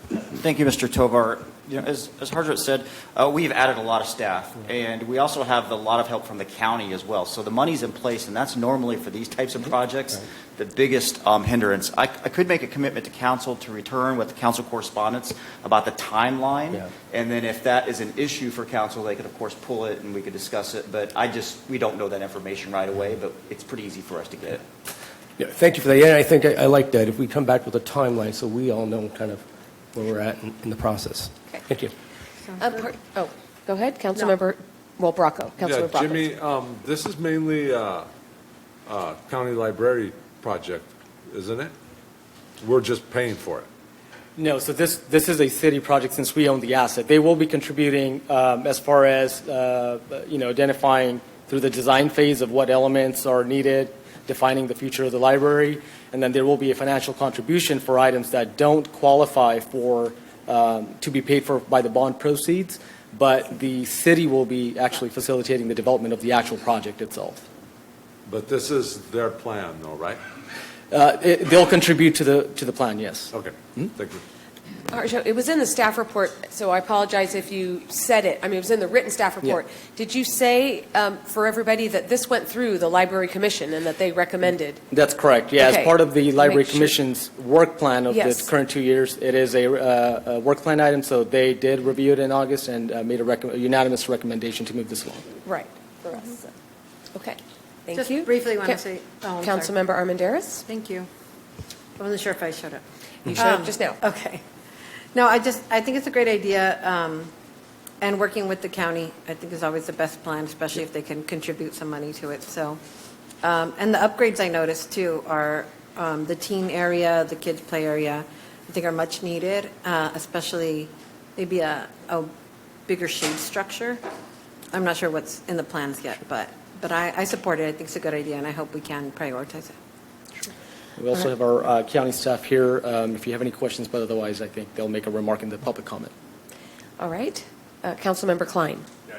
Thank you, Mr. Tovar. As Harjot said, we've added a lot of staff, and we also have a lot of help from the county as well. So the money's in place, and that's normally for these types of projects the biggest hindrance. I could make a commitment to council to return with the council correspondence about the timeline, and then if that is an issue for council, they could of course pull it and we could discuss it. But we don't know that information right away, but it's pretty easy for us to get it. Yeah, thank you for that. Yeah, I think I like that. If we come back with a timeline, so we all know kind of where we're at in the process. Okay. Thank you. Go ahead, Councilmember. Well, Bracco. Councilmember Bracco. Jimmy, this is mainly a county library project, isn't it? We're just paying for it. No, so this is a city project since we own the asset. They will be contributing as far as identifying through the design phase of what elements are needed, defining the future of the library, and then there will be a financial contribution for items that don't qualify for to be paid for by the bond proceeds, but the city will be actually facilitating the development of the actual project itself. But this is their plan, though, right? They'll contribute to the plan, yes. Okay, thank you. It was in the staff report, so I apologize if you said it. I mean, it was in the written staff report. Yeah. Did you say for everybody that this went through the Library Commission and that they recommended? That's correct. Yeah, okay. As part of the Library Commission's work plan of the current 2 years, it is a work plan item, so they did review it in August and made a unanimous recommendation to move this along. Right, for us. Okay, thank Just you. Briefly want to say, Councilmember Armendariz. Thank you. I wasn't sure if I showed up. You showed up just now. Okay. No, I think it's a great idea, and working with the county, I think is always the best plan, especially if they can contribute some money to it. So, and the upgrades I noticed too are the teen area, the kids play area, I think are much needed, especially maybe a bigger shade structure. I'm not sure what's in the plans yet, but I support it. I think it's a good idea, and I hope we can prioritize it. We also have our county staff here. If you have any questions, but otherwise, I think they'll make a remark in the public comment. All right. Councilmember Klein. Yeah,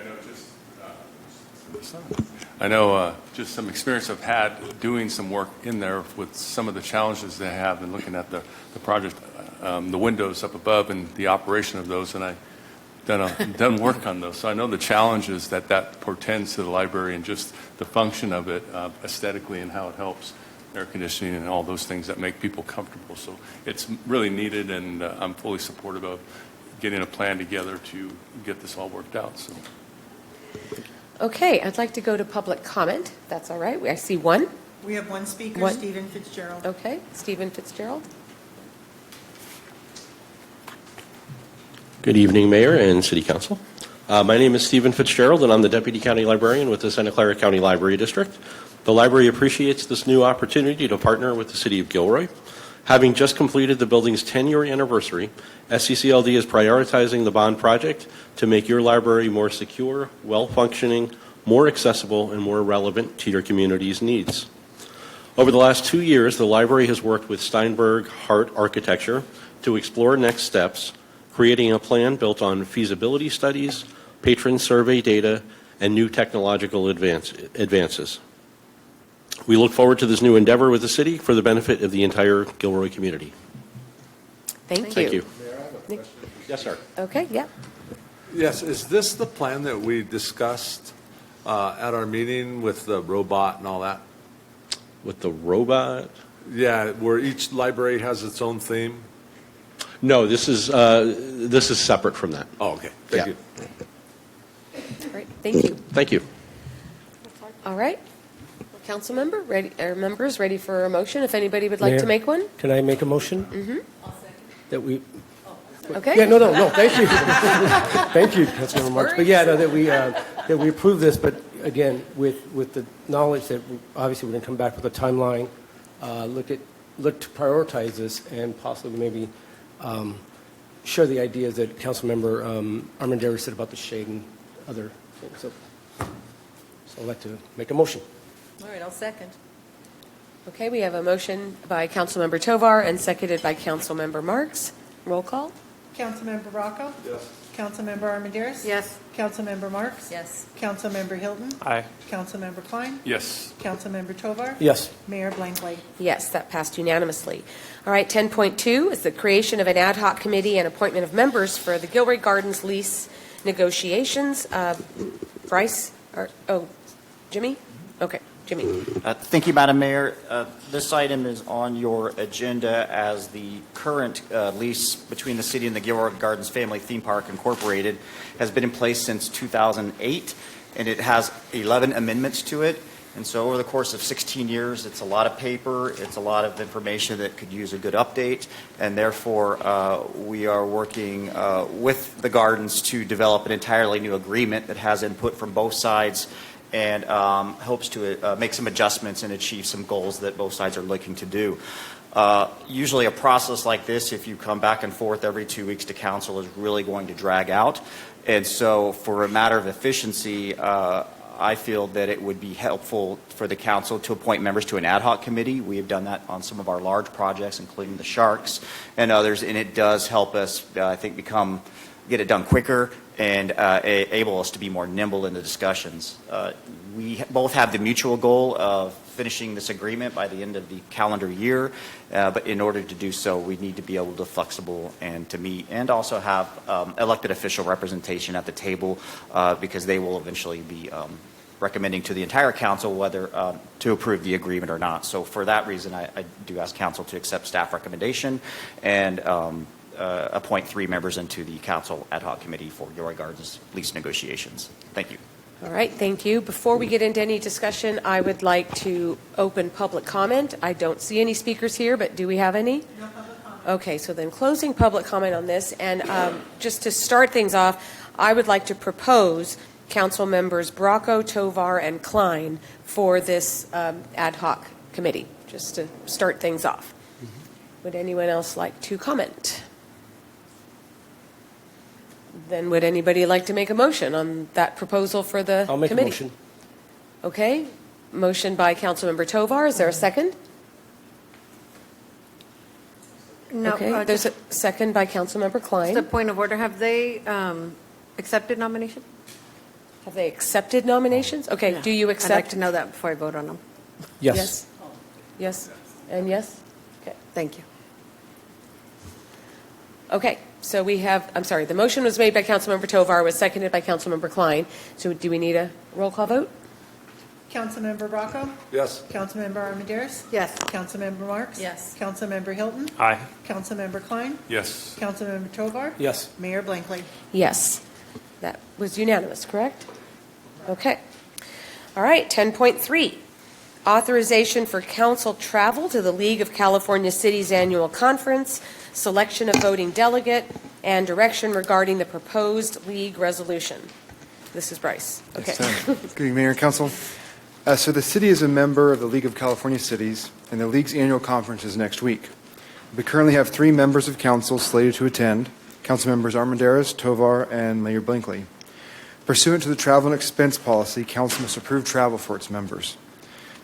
I know just some experience I've had doing some work in there with some of the challenges they have and looking at the project, the windows up above and the operation of those, and I've done work on those. So I know the challenges that portends to the library and just the function of it aesthetically and how it helps air conditioning and all those things that make people comfortable. So it's really needed, and I'm fully supportive of getting a plan together to get this all worked out. So. Okay, I'd like to go to public comment. That's all right. I see one. We have one speaker, One. Stephen Fitzgerald. Okay, Stephen Fitzgerald. Good evening, Mayor and City Council. My name is Stephen Fitzgerald, and I'm the Deputy County Librarian with the Santa Clara County Library District. The library appreciates this new opportunity to partner with the City of Gilroy. Having just completed the building's 10-year anniversary, SCCLD is prioritizing the bond project to make your library more secure, well-functioning, more accessible, and more relevant to your community's needs. Over the last 2 years, the library has worked with Steinberg Hart Architecture to explore next steps, creating a plan built on feasibility studies, patron survey data, and new technological advances. We look forward to this new endeavor with the city for the benefit of the entire Gilroy community. Thank you. Thank you. Nick? Yes, sir. Okay, yeah. Yes, is this the plan that we discussed at our meeting with the robot and all that? With the robot? Yeah, where each library has its own theme? No, this is separate from that. Oh, okay. Thank you. All right, thank you. Thank you. All right. Council member, ready, or members ready for a motion, if anybody would like Mayor, to make one? Can I make a motion? Mm-hmm. That we... Okay. Yeah, no, thank you. Thank you, Councilmember Marks. But yeah, no, that we approve this, but again, with the knowledge that obviously we're going to come back with a timeline, look to prioritize this and possibly maybe share the ideas that Councilmember Armendariz said about the shade and other things. So I'd like to make a motion. All right, I'll second. Okay, we have a motion by Councilmember Tovar and seconded by Councilmember Marks. Roll call. Councilmember Rocco? Yes. Councilmember Armendariz? Yes. Councilmember Marks? Yes. Councilmember Hilton? Aye. Councilmember Klein? Yes. Councilmember Tovar? Yes. Mayor Blankley? Yes, that passed unanimously. All right, 10.2 is the creation of an ad hoc committee and appointment of members for the Gilroy Gardens lease negotiations. Bryce? Jimmy? Okay. Jimmy. Thank you, Madam Mayor. This item is on your agenda as the current lease between the city and the Gilroy Gardens Family Theme Park Incorporated has been in place since 2008, and it has 11 amendments to it. And so over the course of 16 years, it's a lot of paper, it's a lot of information that could use a good update, and therefore we are working with the Gardens to develop an entirely new agreement that has input from both sides and hopes to make some adjustments and achieve some goals that both sides are looking to do. Usually a process like this, if you come back and forth every 2 weeks to council, is really going to drag out. And so for a matter of efficiency, I feel that it would be helpful for the council to appoint members to an ad hoc committee. We have done that on some of our large projects, including the Sharks and others, and it does help us, I think, get it done quicker and enable us to be more nimble in the discussions. We both have the mutual goal of finishing this agreement by the end of the calendar year, but in order to do so, we need to be able to be flexible and to meet and also have elected official representation at the table because they will eventually be recommending to the entire council whether to approve the agreement or not. So for that reason, I do ask council to accept staff recommendation and appoint 3 members into the council ad hoc committee for Gilroy Gardens lease negotiations. Thank you. All right, thank you. Before we get into any discussion, I would like to open public comment. I don't see any speakers here, but do we have any? No public comment. Okay, so then closing public comment on this, and just to start things off, I would like to propose council members Bracco, Tovar, and Klein for this ad hoc committee, just to start things off. Would anyone else like to comment? Then would anybody like to make a motion on that proposal for the committee? I'll make a motion. Okay, motion by Councilmember Tovar. Is there a second? No. Okay, there's a second by Councilmember Klein. Just a point of order. Have they accepted nomination? Have they accepted nominations? Okay, Yeah. do you accept? I'd like to know that before I vote on them. Yes. Yes, and yes? Okay. Thank you. Okay, so we have, I'm sorry, the motion was made by Councilmember Tovar, was seconded by Councilmember Klein. So do we need a roll call vote? Councilmember Bracco? Yes. Councilmember Armendariz? Yes. Councilmember Marks? Yes. Councilmember Hilton? Aye. Councilmember Klein? Yes. Councilmember Tovar? Yes. Mayor Blankley? Yes. That was unanimous, correct? Okay. All right, 10.3, authorization for council travel to the League of California Cities Annual Conference, selection of voting delegate, and direction regarding the proposed league resolution. This is Bryce. Okay. Good evening, Mayor and Council. So the city is a member of the League of California Cities, and the League's annual conference is next week. We currently have 3 members of council slated to attend, Councilmembers Armendariz, Tovar, and Mayor Blankley. Pursuant to the travel and expense policy, council must approve travel for its members.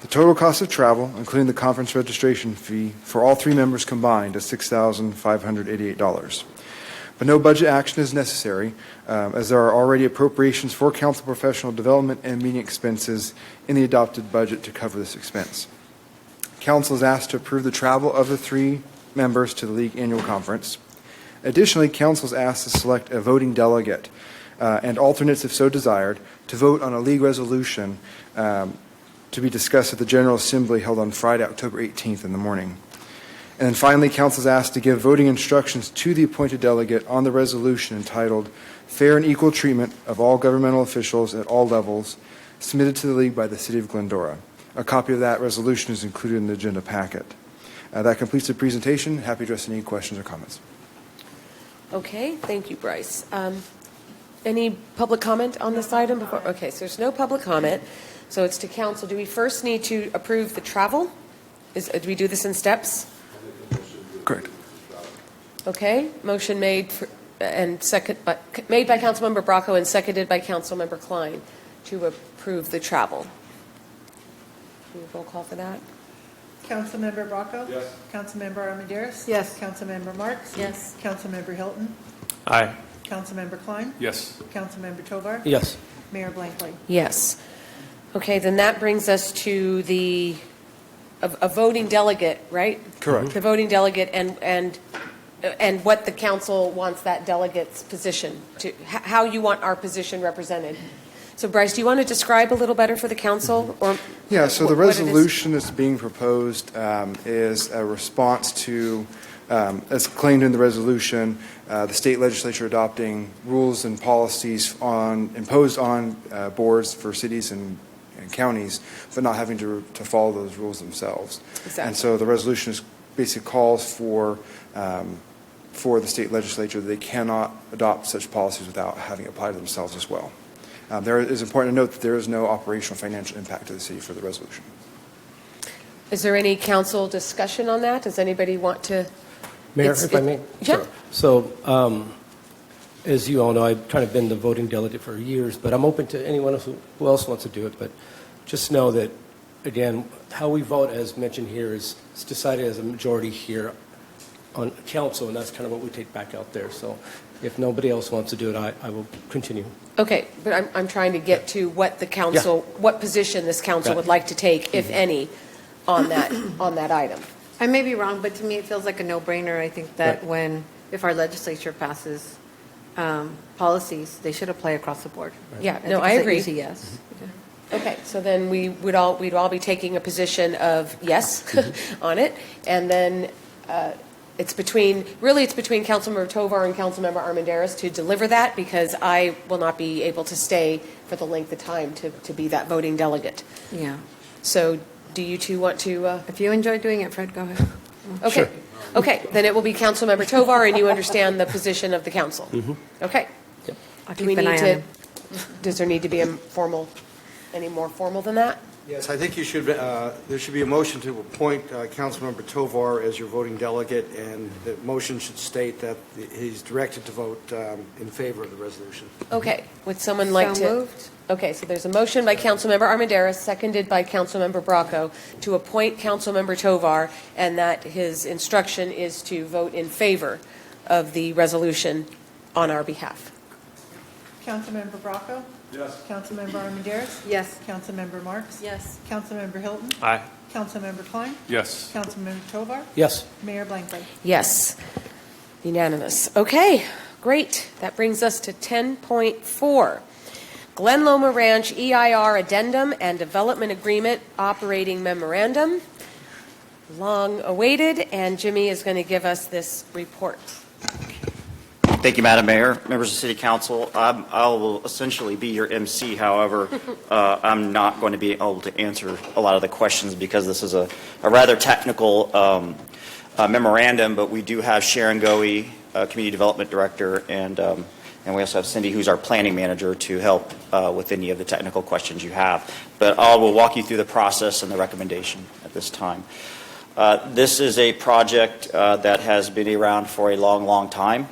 The total cost of travel, including the conference registration fee, for all 3 members combined is $6,588. But no budget action is necessary, as there are already appropriations for council professional development and meeting expenses in the adopted budget to cover this expense. Council is asked to approve the travel of the 3 members to the League Annual Conference. Additionally, Council is asked to select a voting delegate and alternates, if so desired, to vote on a League resolution to be discussed at the General Assembly held on Friday, October 18th in the morning. And then finally, Council is asked to give voting instructions to the appointed delegate on the resolution entitled Fair and Equal Treatment of All Governmental Officials at All Levels, submitted to the League by the City of Glendora. A copy of that resolution is included in the agenda packet. That completes the presentation. Happy to address any questions or comments. Okay, thank you, Bryce. Any public comment on this item before? Okay, so there's no public comment. So it's to council. Do we first need to approve the travel? Do we do this in steps? Correct. Okay, motion made made by Councilmember Bracco and seconded by Councilmember Klein to approve the travel. Can you roll call for that? Councilmember Bracco? Yes. Councilmember Armendariz? Yes. Councilmember Marks? Yes. Councilmember Hilton? Aye. Councilmember Klein? Yes. Councilmember Tovar? Yes. Mayor Blankley? Yes. Okay, then that brings us to a voting delegate, right? Correct. The voting delegate and what the council wants that delegate's position, how you want our position represented. So Bryce, do you want to describe a little better for the council? Or Yeah, so the what it is? resolution that's being proposed is a response to, as claimed in the resolution, the state legislature adopting rules and policies imposed on boards for cities and counties, but not having to follow those rules themselves. Exactly. And so the resolution basically calls for the state legislature that they cannot adopt such policies without having applied to themselves as well. There is important to note that there is no operational financial impact to the city for the resolution. Is there any council discussion on that? Does anybody want to? Mayor, if I may? Yeah. Sure. So, as you all know, I've kind of been the voting delegate for years, but I'm open to anyone who else wants to do it. But just know that, again, how we vote, as mentioned here, is decided as a majority here on council, and that's kind of what we take back out there. So if nobody else wants to do it, I will continue. Okay, but I'm trying to get to what the council, what position this council would like to take, if any, on that item. I may be wrong, but to me, it feels like a no-brainer. I think that if our legislature passes policies, they should apply across the board. Yeah, I no, think I it's an agree. easy yes. Okay, so then we'd all be taking a position of yes on it, and then it's between Councilmember Tovar and Councilmember Armendariz to deliver that, because I will not be able to stay for the length of time to be that voting delegate. Yeah. So do you two want to? If you enjoy doing it, Fred, go ahead. Okay. Okay, then it will be Councilmember Tovar, and you understand the position of the council. Okay. I'll Do we keep an need eye on to, him. does there need to be a formal, any more formal than that? Yes, I think you should, there should be a motion to appoint Councilmember Tovar as your voting delegate, and the motion should state that he's directed to vote in favor of the resolution. Okay, would someone like to? So moved. Okay, so there's a motion by Councilmember Armendariz, seconded by Councilmember Bracco, to appoint Councilmember Tovar, and that his instruction is to vote in favor of the resolution on our behalf. Councilmember Bracco? Yes. Councilmember Armendariz? Yes. Councilmember Marks? Yes. Councilmember Hilton? Aye. Councilmember Klein? Yes. Councilmember Tovar? Yes. Mayor Blankley? Yes. Unanimous. Okay, great. That brings us to 10.4. Glen Loma Ranch EIR Addendum and Development Agreement Operating Memorandum. Long awaited, and Jimmy is going to give us this report. Thank you, Madam Mayor, members of the City Council. I will essentially be your MC. However, I'm not going to be able to answer a lot of the questions because this is a rather technical memorandum, but we do have Sharon Goey, Community Development Director, and we also have Cindy, who's our planning manager, to help with any of the technical questions you have. But I will walk you through the process and the recommendation at this time. This is a project that has been around for a long, long time.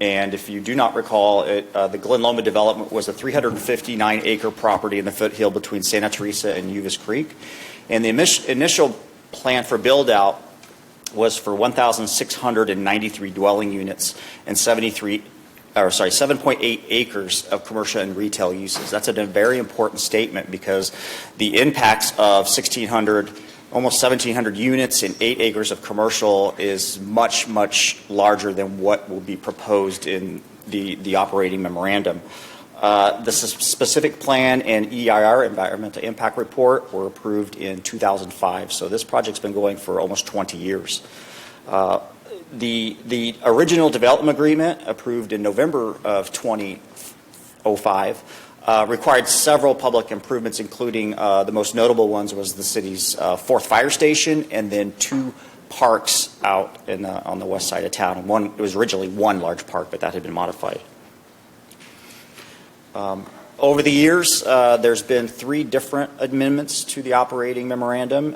And if you do not recall, the Glen Loma development was a 359-acre property in the foothill between Santa Teresa and Uvis Creek. And the initial plan for build-out was for 1,693 dwelling units and 7.8 acres of commercial and retail uses. That's a very important statement because the impacts of almost 1,700 units and 8 acres of commercial is much, much larger than what will be proposed in the operating memorandum. The specific plan and EIR, Environmental Impact Report, were approved in 2005. So this project's been going for almost 20 years. The original development agreement, approved in November of 2005, required several public improvements, including the most notable ones was the city's fourth fire station and then 2 parks out on the west side of town. It was originally 1 large park, but that had been modified. Over the years, there's been 3 different amendments to the operating memorandum.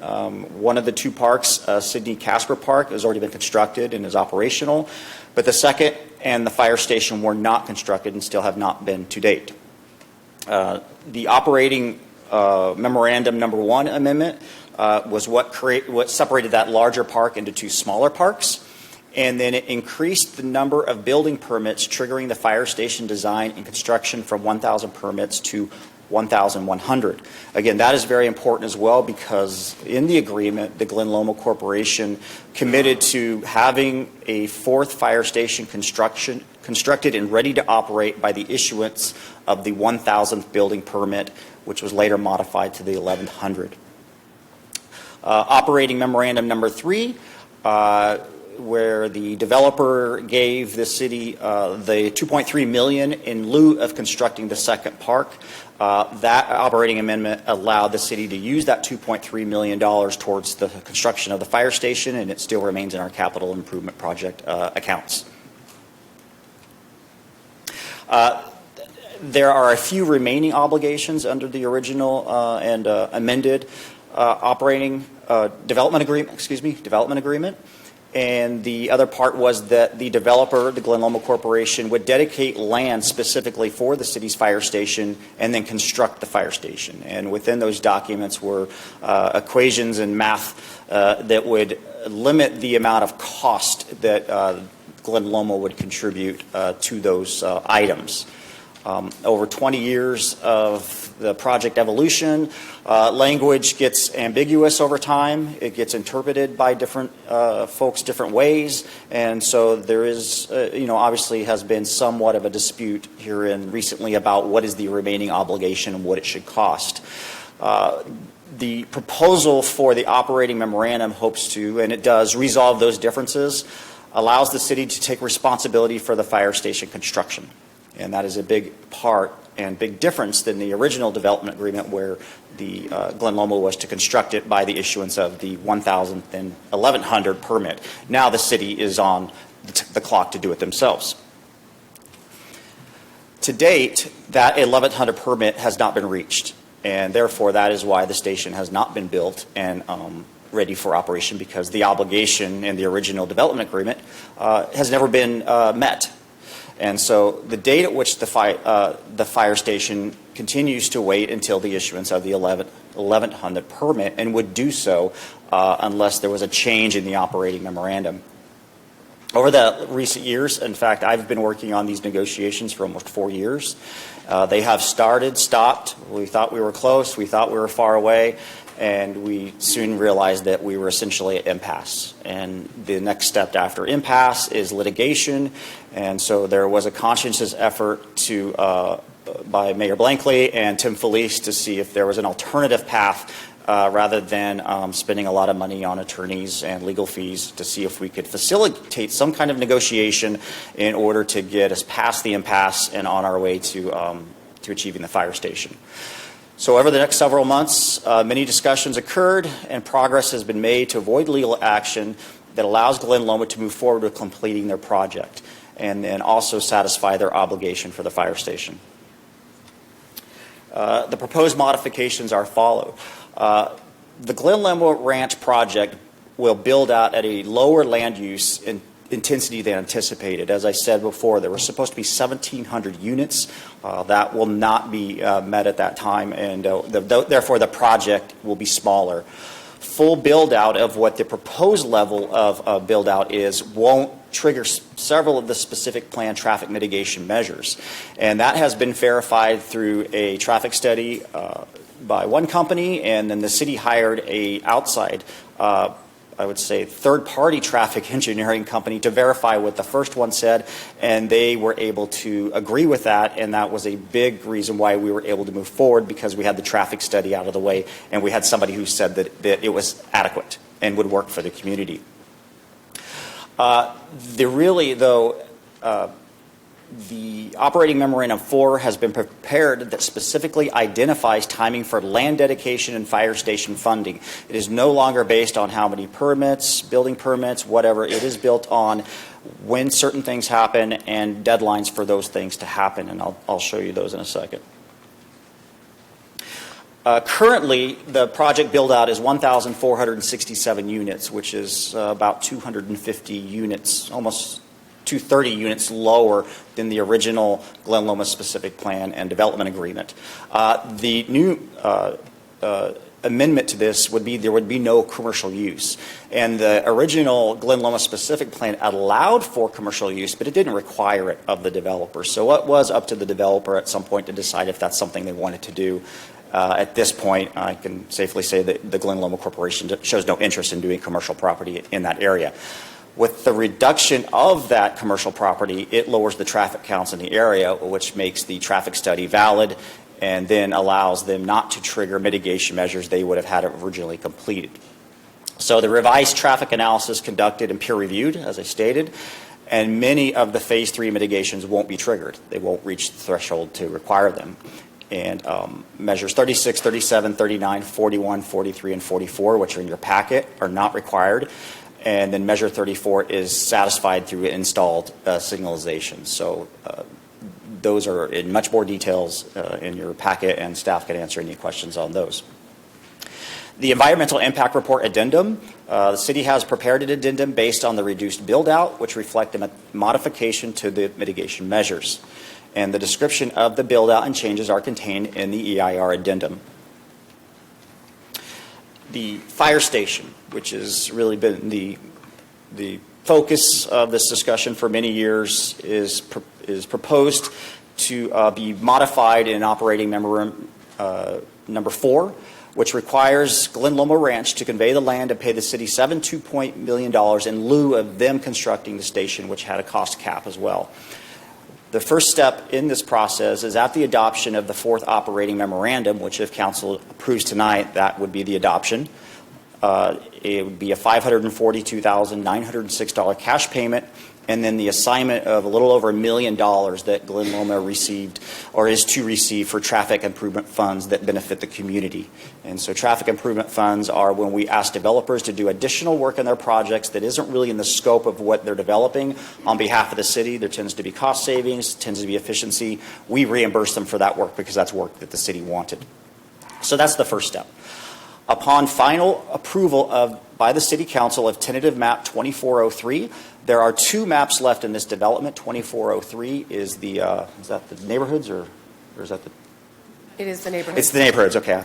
One of the 2 parks, Sidney Casper Park, has already been constructed and is operational, but the second and the fire station were not constructed and still have not been to date. The operating memorandum number 1 amendment was what separated that larger park into 2 smaller parks, and then it increased the number of building permits triggering the fire station design and construction from 1,000 permits to 1,100. Again, that is very important as well because in the agreement, the Glen Loma Corporation committed to having a 4th fire station constructed and ready to operate by the issuance of the 1,000th building permit, which was later modified to the 1,100. Operating memorandum number 3, where the developer gave the city the $2.3 million in lieu of constructing the second park. That operating amendment allowed the city to use that $2.3 million towards the construction of the fire station, and it still remains in our capital improvement project accounts. There are a few remaining obligations under the original and amended operating development agreement. And the other part was that the developer, the Glen Loma Corporation, would dedicate land specifically for the city's fire station and then construct the fire station. And within those documents were equations and math that would limit the amount of cost that Glen Loma would contribute to those items. Over 20 years of the project evolution, language gets ambiguous over time. It gets interpreted by different folks different ways. And so there is, obviously has been somewhat of a dispute herein recently about what is the remaining obligation and what it should cost. The proposal for the operating memorandum hopes to, and it does, resolve those differences, allows the city to take responsibility for the fire station construction. And that is a big part and big difference than the original development agreement where the Glen Loma was to construct it by the issuance of the 1,000 and 1,100 permit. Now the city is on the clock to do it themselves. To date, that 1,100 permit has not been reached, and therefore that is why the station has not been built and ready for operation, because the obligation in the original development agreement has never been met. And so the date at which the fire station continues to wait until the issuance of the 1,100 permit, and would do so unless there was a change in the operating memorandum. Over the recent years, in fact, I've been working on these negotiations for almost 4 years. They have started, stopped. We thought we were close. We thought we were far away. And we soon realized that we were essentially at impasse. And the next step after impasse is litigation. And so there was a conscientious effort to, by Mayor Blankley and Tim Felice to see if there was an alternative path rather than spending a lot of money on attorneys and legal fees, to see if we could facilitate some kind of negotiation in order to get us past the impasse and on our way to achieving the fire station. So over the next several months, many discussions occurred and progress has been made to avoid legal action that allows Glen Loma to move forward with completing their project and then also satisfy their obligation for the fire station. The proposed modifications are follow. The Glen Loma Ranch project will build out at a lower land use intensity than anticipated. As I said before, there were supposed to be 1,700 units. That will not be met at that time, and therefore the project will be smaller. Full build-out of what the proposed level of build-out is won't trigger several of the specific planned traffic mitigation measures. And that has been verified through a traffic study by one company, and then the city hired a outside I would say, third-party traffic engineering company to verify what the first one said, and they were able to agree with that, and that was a big reason why we were able to move forward, because we had the traffic study out of the way, and we had somebody who said that it was adequate and would work for the community. The operating memorandum 4 has been prepared that specifically identifies timing for land dedication and fire station funding. It is no longer based on how many permits, building permits, whatever. It is built on when certain things happen and deadlines for those things to happen, and I'll show you those in a second. Currently, the project build-out is 1,467 units, which is about 250 units, almost 230 units lower than the original Glen Loma specific plan and development agreement. The new amendment to this would be there would be no commercial use. And the original Glen Loma specific plan allowed for commercial use, but it didn't require it of the developer. So it was up to the developer at some point to decide if that's something they wanted to do. At this point, I can safely say that the Glen Loma Corporation shows no interest in doing commercial property in that area. With the reduction of that commercial property, it lowers the traffic counts in the area, which makes the traffic study valid and then allows them not to trigger mitigation measures they would have had originally completed. So the revised traffic analysis conducted and peer-reviewed, as I stated, and many of the Phase 3 mitigations won't be triggered. They won't reach the threshold to require them. And measures 36, 37, 39, 41, 43, and 44, which are in your packet, are not required. And then measure 34 is satisfied through installed signalization. So those are in much more details in your packet, and staff can answer any questions on those. The environmental impact report addendum, the city has prepared an addendum based on the reduced build-out, which reflect a modification to the mitigation measures. And the description of the build-out and changes are contained in the EIR addendum. The fire station, which has really been the focus of this discussion for many years, is proposed to be modified in operating memorandum number 4, which requires Glen Loma Ranch to convey the land and pay the city $7.2 million in lieu of them constructing the station, which had a cost cap as well. The first step in this process is at the adoption of the 4th operating memorandum, which if council approves tonight, that would be the adoption. It would be a $542,906 cash payment and then the assignment of a little over $1 million that Glen Loma received or is to receive for traffic improvement funds that benefit the community. And so traffic improvement funds are when we ask developers to do additional work in their projects that isn't really in the scope of what they're developing on behalf of the city. There tends to be cost savings, tends to be efficiency. We reimburse them for that work because that's work that the city wanted. So that's the first step. Upon final approval by the City Council of tentative map 2403, there are 2 maps left in this development. 2403 is is that the neighborhoods or is that the? It is the neighborhoods. It's the neighborhoods, okay.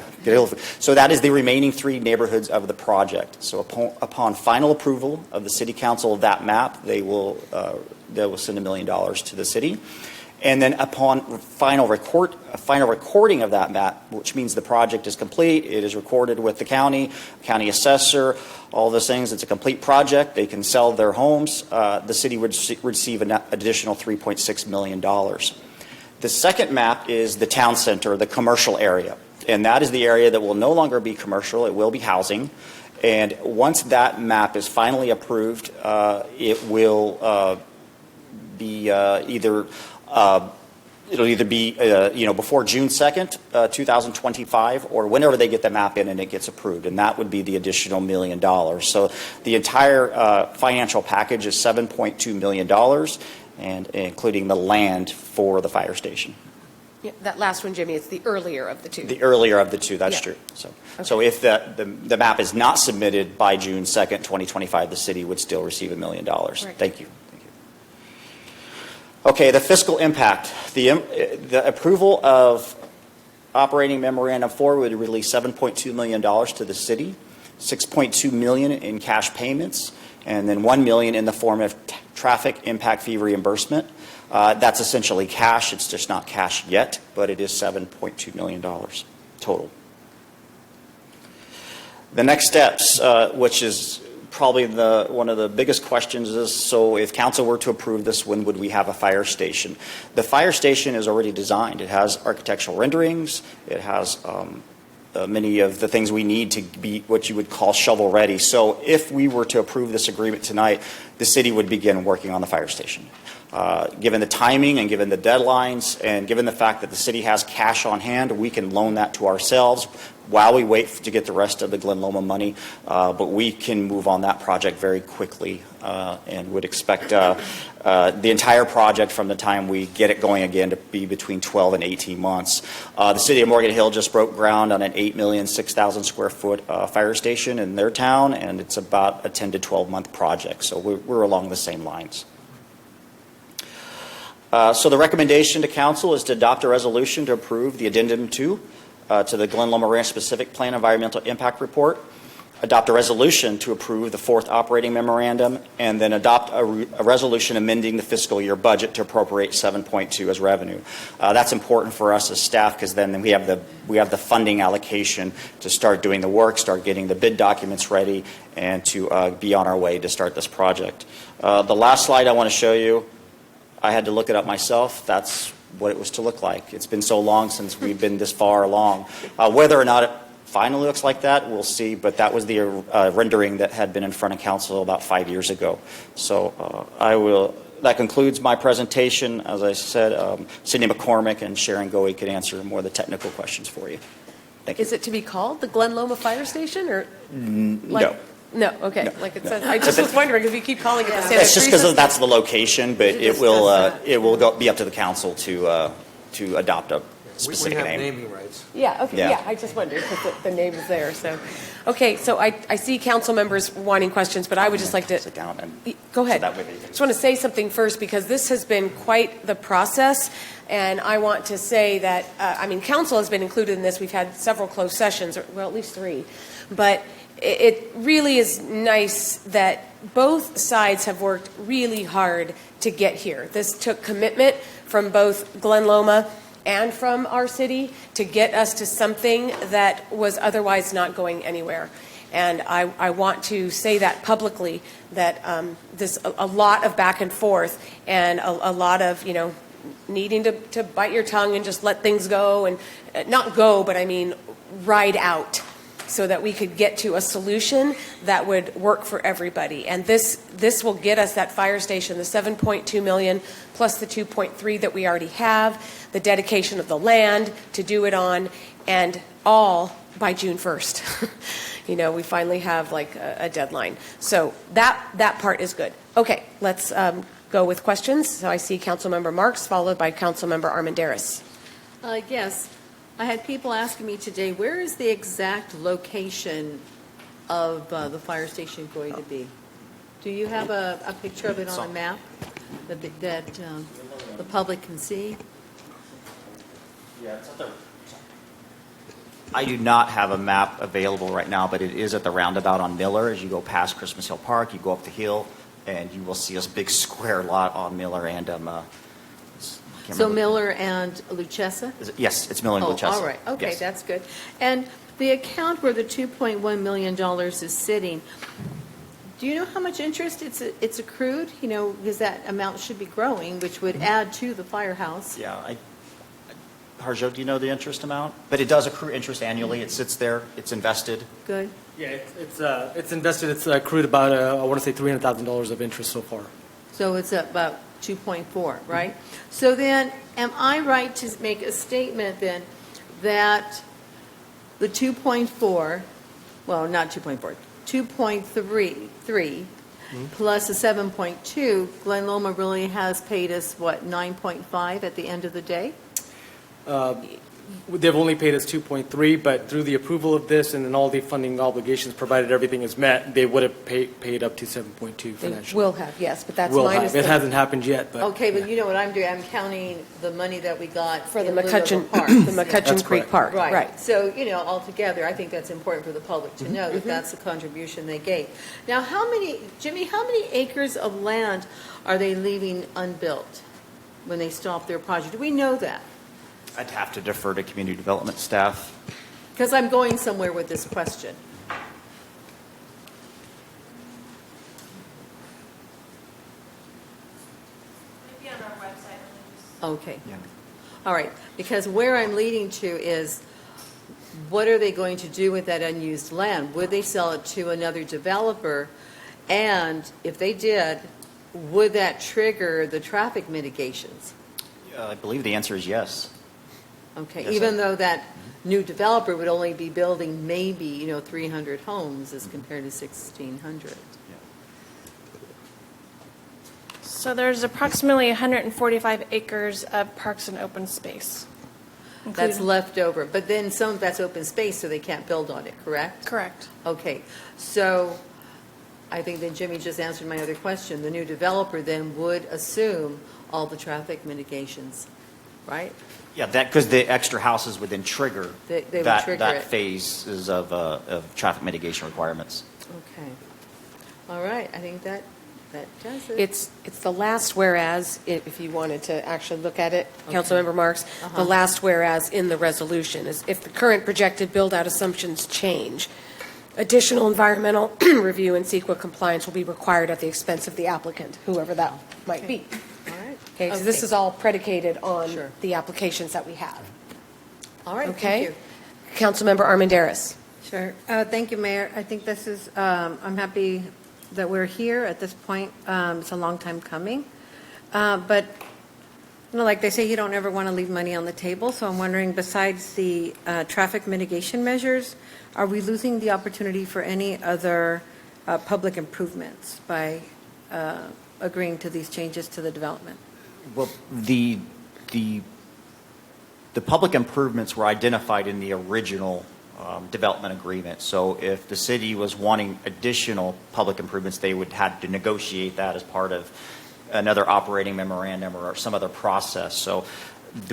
So that is the remaining 3 neighborhoods of the project. So upon final approval of the City Council of that map, they will send $1 million to the city. And then upon final recording of that map, which means the project is complete, it is recorded with the county assessor, all those things, it's a complete project, they can sell their homes, the city would receive an additional $3.6 million. The second map is the town center, the commercial area. And that is the area that will no longer be commercial, it will be housing. And once that map is finally approved, it will be it'll either be before June 2nd, 2025, or whenever they get the map in and it gets approved, and that would be the additional $1 million. So the entire financial package is $7.2 million, and including the land for the fire station. Yeah, that last one, Jimmy, it's the earlier of the 2. The earlier of the 2, that's true. Okay. So if the map is not submitted by June 2nd, 2025, the city would still receive $1 million. Right. Thank you. Okay, the fiscal impact. The approval of operating memorandum 4 would release $7.2 million to the city, $6.2 million in cash payments, and then $1 million in the form of traffic impact fee reimbursement. That's essentially cash. It's just not cash yet, but it is $7.2 million total. The next steps, which is probably one of the biggest questions, is, so if council were to approve this, when would we have a fire station? The fire station is already designed. It has architectural renderings. It has many of the things we need to be what you would call shovel ready. So if we were to approve this agreement tonight, the city would begin working on the fire station. Given the timing and given the deadlines and given the fact that the city has cash on hand, we can loan that to ourselves while we wait to get the rest of the Glen Loma money. But we can move on that project very quickly and would expect the entire project from the time we get it going again to be between 12 and 18 months. The city of Morgan Hill just broke ground on an 8,006,000 square foot fire station in their town, and it's about a 10 to 12 month project. So we're along the same lines. So the recommendation to council is to adopt a resolution to approve the addendum 2 to the Glen Loma Ranch Specific Plan Environmental Impact Report, adopt a resolution to approve the 4th operating memorandum, and then adopt a resolution amending the fiscal year budget to appropriate 7.2 as revenue. That's important for us as staff because then we have the funding allocation to start doing the work, start getting the bid documents ready, and to be on our way to start this project. The last slide I want to show you, I had to look it up myself. That's what it was to look like. It's been so long since we've been this far along. Whether or not it finally looks like that, we'll see, but that was the rendering that had been in front of council about 5 years ago. So that concludes my presentation. As I said, Cindy McCormick and Sharon Goey could answer more of the technical questions for you. Thank you. Is it to be called the Glen Loma Fire Station, or? No. No, okay. No. Like it says, I just was wondering if you keep calling it the Santa Cruz. It's just because that's the location, but it will be up to the council to adopt a specific name. We have naming rights. Yeah, okay, yeah, I just wondered because the name is there, so. Okay, so I see council members wanting questions, but I would just like to. Sit down and. Go ahead. So that way they just want to say something first because this has been quite the process, and I want to say that, council has been included in this. We've had several closed sessions, well, at least 3, but it really is nice that both sides have worked really hard to get here. This took commitment from both Glen Loma and from our city to get us to something that was otherwise not going anywhere. And I want to say that publicly, that this a lot of back and forth and a lot of, needing to bite your tongue and just let things go and not go, but ride out so that we could get to a solution that would work for everybody. And this will get us that fire station, the $7.2 million plus the $2.3 that we already have, the dedication of the land to do it on, and all by June 1st. You know, we finally have like a deadline. So that part is good. Okay, let's go with questions. So I see Councilmember Marks, followed by Councilmember Armendariz. Yes. I had people asking me today, where is the exact location of the fire station going to be? Do you have a picture of it on a map that the public can see? Yeah, it's at the... I do not have a map available right now, but it is at the roundabout on Miller. As you go past Christmas Hill Park, you go up the hill, and you will see a big square lot on Miller and So Miller and Luchessa? Yes, it's Miller and Luchessa. All right. Okay, yes. That's good. And the account where the $2.1 million is sitting, do you know how much interest it's accrued? You know, because that amount should be growing, which would add to the firehouse. Yeah. Harjo, do you know the interest amount? But it does accrue interest annually. It sits there. It's invested. Good. Yeah, it's invested. It's accrued about, I want to say, $300,000 of interest so far. So it's about 2.4, right? So then, am I right to make a statement then that the 2.4, well, not 2.4, 2.3 plus the 7.2, Glen Loma really has paid us, what, 9.5 at the end of the day? They've only paid us 2.3, but through the approval of this and then all the funding obligations, provided everything is met, they would have paid up to 7.2 financially. They will have, yes, but that's Will minus have. It hasn't happened yet, but Okay, but you know what I'm doing? I'm counting the money that we got for the in lieu of McCutcheon parks. the McCutcheon That's Creek correct. Park. Right. So, you know, altogether, I think that's important for the public to know that that's the contribution they gave. Now, Jimmy, how many acres of land are they leaving unbuilt when they stop their project? Do we know that? I'd have to defer to community development staff. Because I'm going somewhere with this question. Maybe on our website. Okay. Yeah. All right. Because where I'm leading to is, what are they going to do with that unused land? Would they sell it to another developer? And if they did, would that trigger the traffic mitigations? I believe the answer is yes. Okay, Yes, even sir. though that new developer would only be building maybe, 300 homes as compared to 1,600. So there's approximately 145 acres of parks and open space. That's left over, but then some of that's open space, so they can't build on it, correct? Correct. Okay, so I think that Jimmy just answered my other question. The new developer then would assume all the traffic mitigations, right? Yeah, because the extra houses would then trigger They would that trigger it. phases of traffic mitigation requirements. Okay. All right, I think that does it. It's the last whereas, if you wanted to actually look at it, Councilmember Marks, the last whereas in the resolution is if the current projected build-out assumptions change, additional environmental review and CEQA compliance will be required at the expense of the applicant, whoever that might be. All right. Okay, so this Okay. is all predicated on Sure. the applications that we have. All right, Okay? thank you. Councilmember Armendariz. Sure. Thank you, Mayor. I think this is, I'm happy that we're here at this point. It's a long time coming. But, like they say, you don't ever want to leave money on the table. So I'm wondering, besides the traffic mitigation measures, are we losing the opportunity for any other public improvements by agreeing to these changes to the development? Well, the public improvements were identified in the original development agreement. So if the city was wanting additional public improvements, they would have to negotiate that as part of another operating memorandum or some other process. So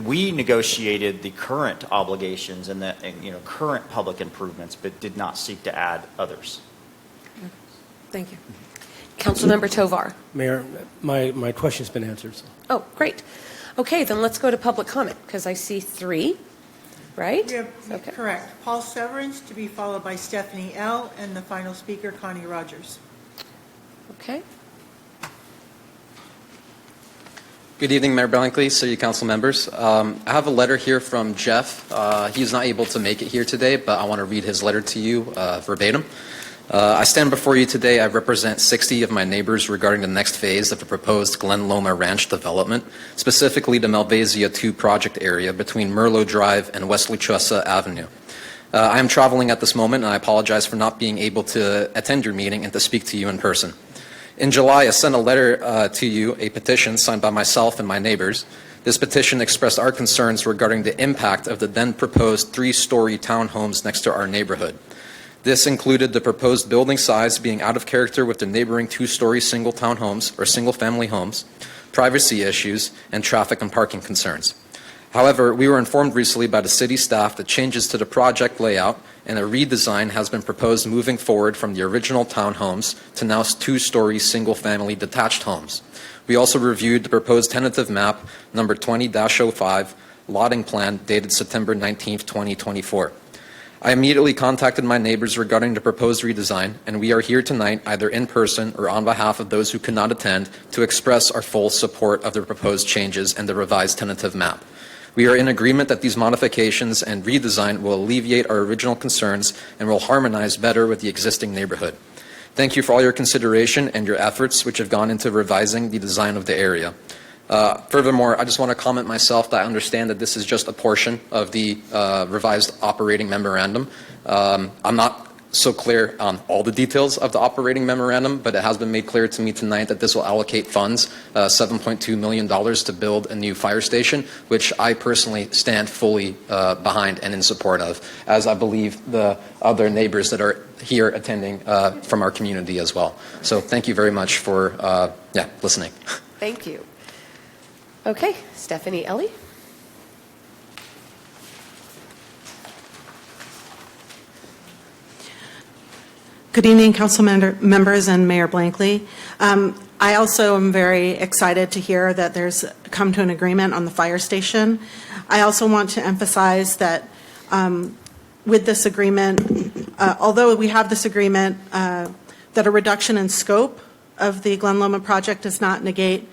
we negotiated the current obligations and the current public improvements, but did not seek to add others. Thank you. Councilmember Tovar. Mayor, my question's been answered. So. Oh, great. Okay, then let's go to public comment, because I see 3, right? We have, correct. Paul Severance to be followed by Stephanie L., and the final speaker, Connie Rogers. Okay. Good evening, Mayor Blankley, City Council members. I have a letter here from Jeff. He's not able to make it here today, but I want to read his letter to you verbatim. I stand before you today. I represent 60 of my neighbors regarding the next phase of the proposed Glen Loma Ranch development, specifically the Malvasia 2 project area between Merlot Drive and West Luchasa Avenue. I am traveling at this moment, and I apologize for not being able to attend your meeting and to speak to you in person. In July, I sent a letter to you, a petition signed by myself and my neighbors. This petition expressed our concerns regarding the impact of the then proposed 3-story townhomes next to our neighborhood. This included the proposed building size being out of character with the neighboring 2-story single townhomes or single-family homes, privacy issues, and traffic and parking concerns. However, we were informed recently by the city staff that changes to the project layout and a redesign has been proposed moving forward from the original townhomes to now 2-story single-family detached homes. We also reviewed the proposed tentative map number 20-05 lotting plan dated September 19, 2024. I immediately contacted my neighbors regarding the proposed redesign, and we are here tonight, either in person or on behalf of those who could not attend, to express our full support of the proposed changes and the revised tentative map. We are in agreement that these modifications and redesign will alleviate our original concerns and will harmonize better with the existing neighborhood. Thank you for all your consideration and your efforts which have gone into revising the design of the area. Furthermore, I just want to comment myself that I understand that this is just a portion of the revised operating memorandum. I'm not so clear on all the details of the operating memorandum, but it has been made clear to me tonight that this will allocate funds, $7.2 million to build a new fire station, which I personally stand fully behind and in support of, as I believe the other neighbors that are here attending from our community as well. So thank you very much for listening. Thank you. Okay, Stephanie Ellie. Good evening, council members and Mayor Blankley. I also am very excited to hear that there's come to an agreement on the fire station. I also want to emphasize that with this agreement, although we have this agreement, that a reduction in scope of the Glen Loma project does not negate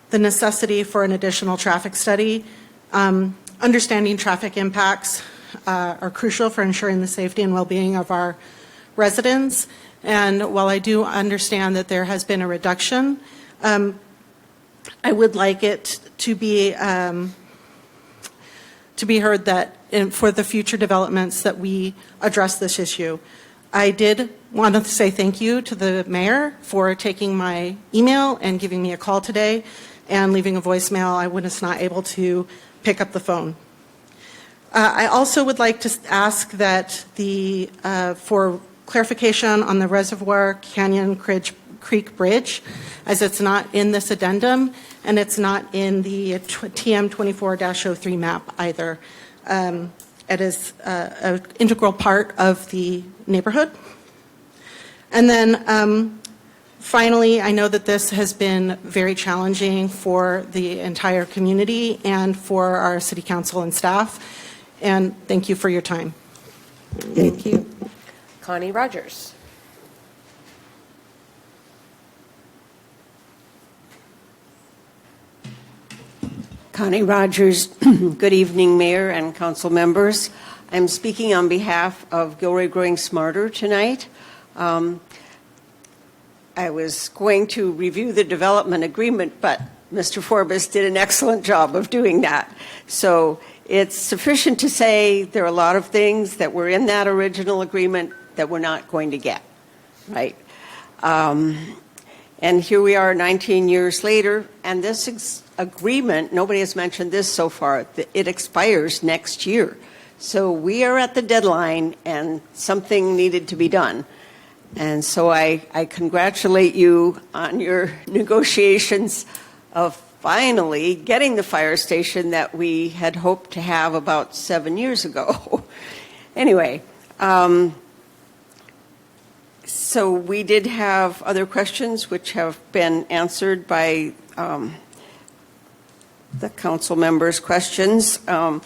the necessity for an additional traffic study. Understanding traffic impacts are crucial for ensuring the safety and well-being of our residents. And while I do understand that there has been a reduction, I would like it to be heard that for the future developments that we address this issue. I did want to say thank you to the mayor for taking my email and giving me a call today and leaving a voicemail. I was not able to pick up the phone. I also would like to ask that for clarification on the Reservoir Canyon Creek Bridge, as it's not in this addendum and it's not in the TM 24-03 map either. It is an integral part of the neighborhood. And then finally, I know that this has been very challenging for the entire community and for our city council and staff. And thank you for your time. Thank you. Connie Rogers. Connie Rogers. Good evening, Mayor and council members. I'm speaking on behalf of Gilroy Growing Smarter tonight. I was going to review the development agreement, but Mr. Forbes did an excellent job of doing that. So it's sufficient to say there are a lot of things that were in that original agreement that we're not going to get, right? And here we are 19 years later, and this agreement, nobody has mentioned this so far, it expires next year. So we are at the deadline, and something needed to be done. And so I congratulate you on your negotiations of finally getting the fire station that we had hoped to have about 7 years ago. Anyway, so we did have other questions which have been answered by the council members' questions. I'm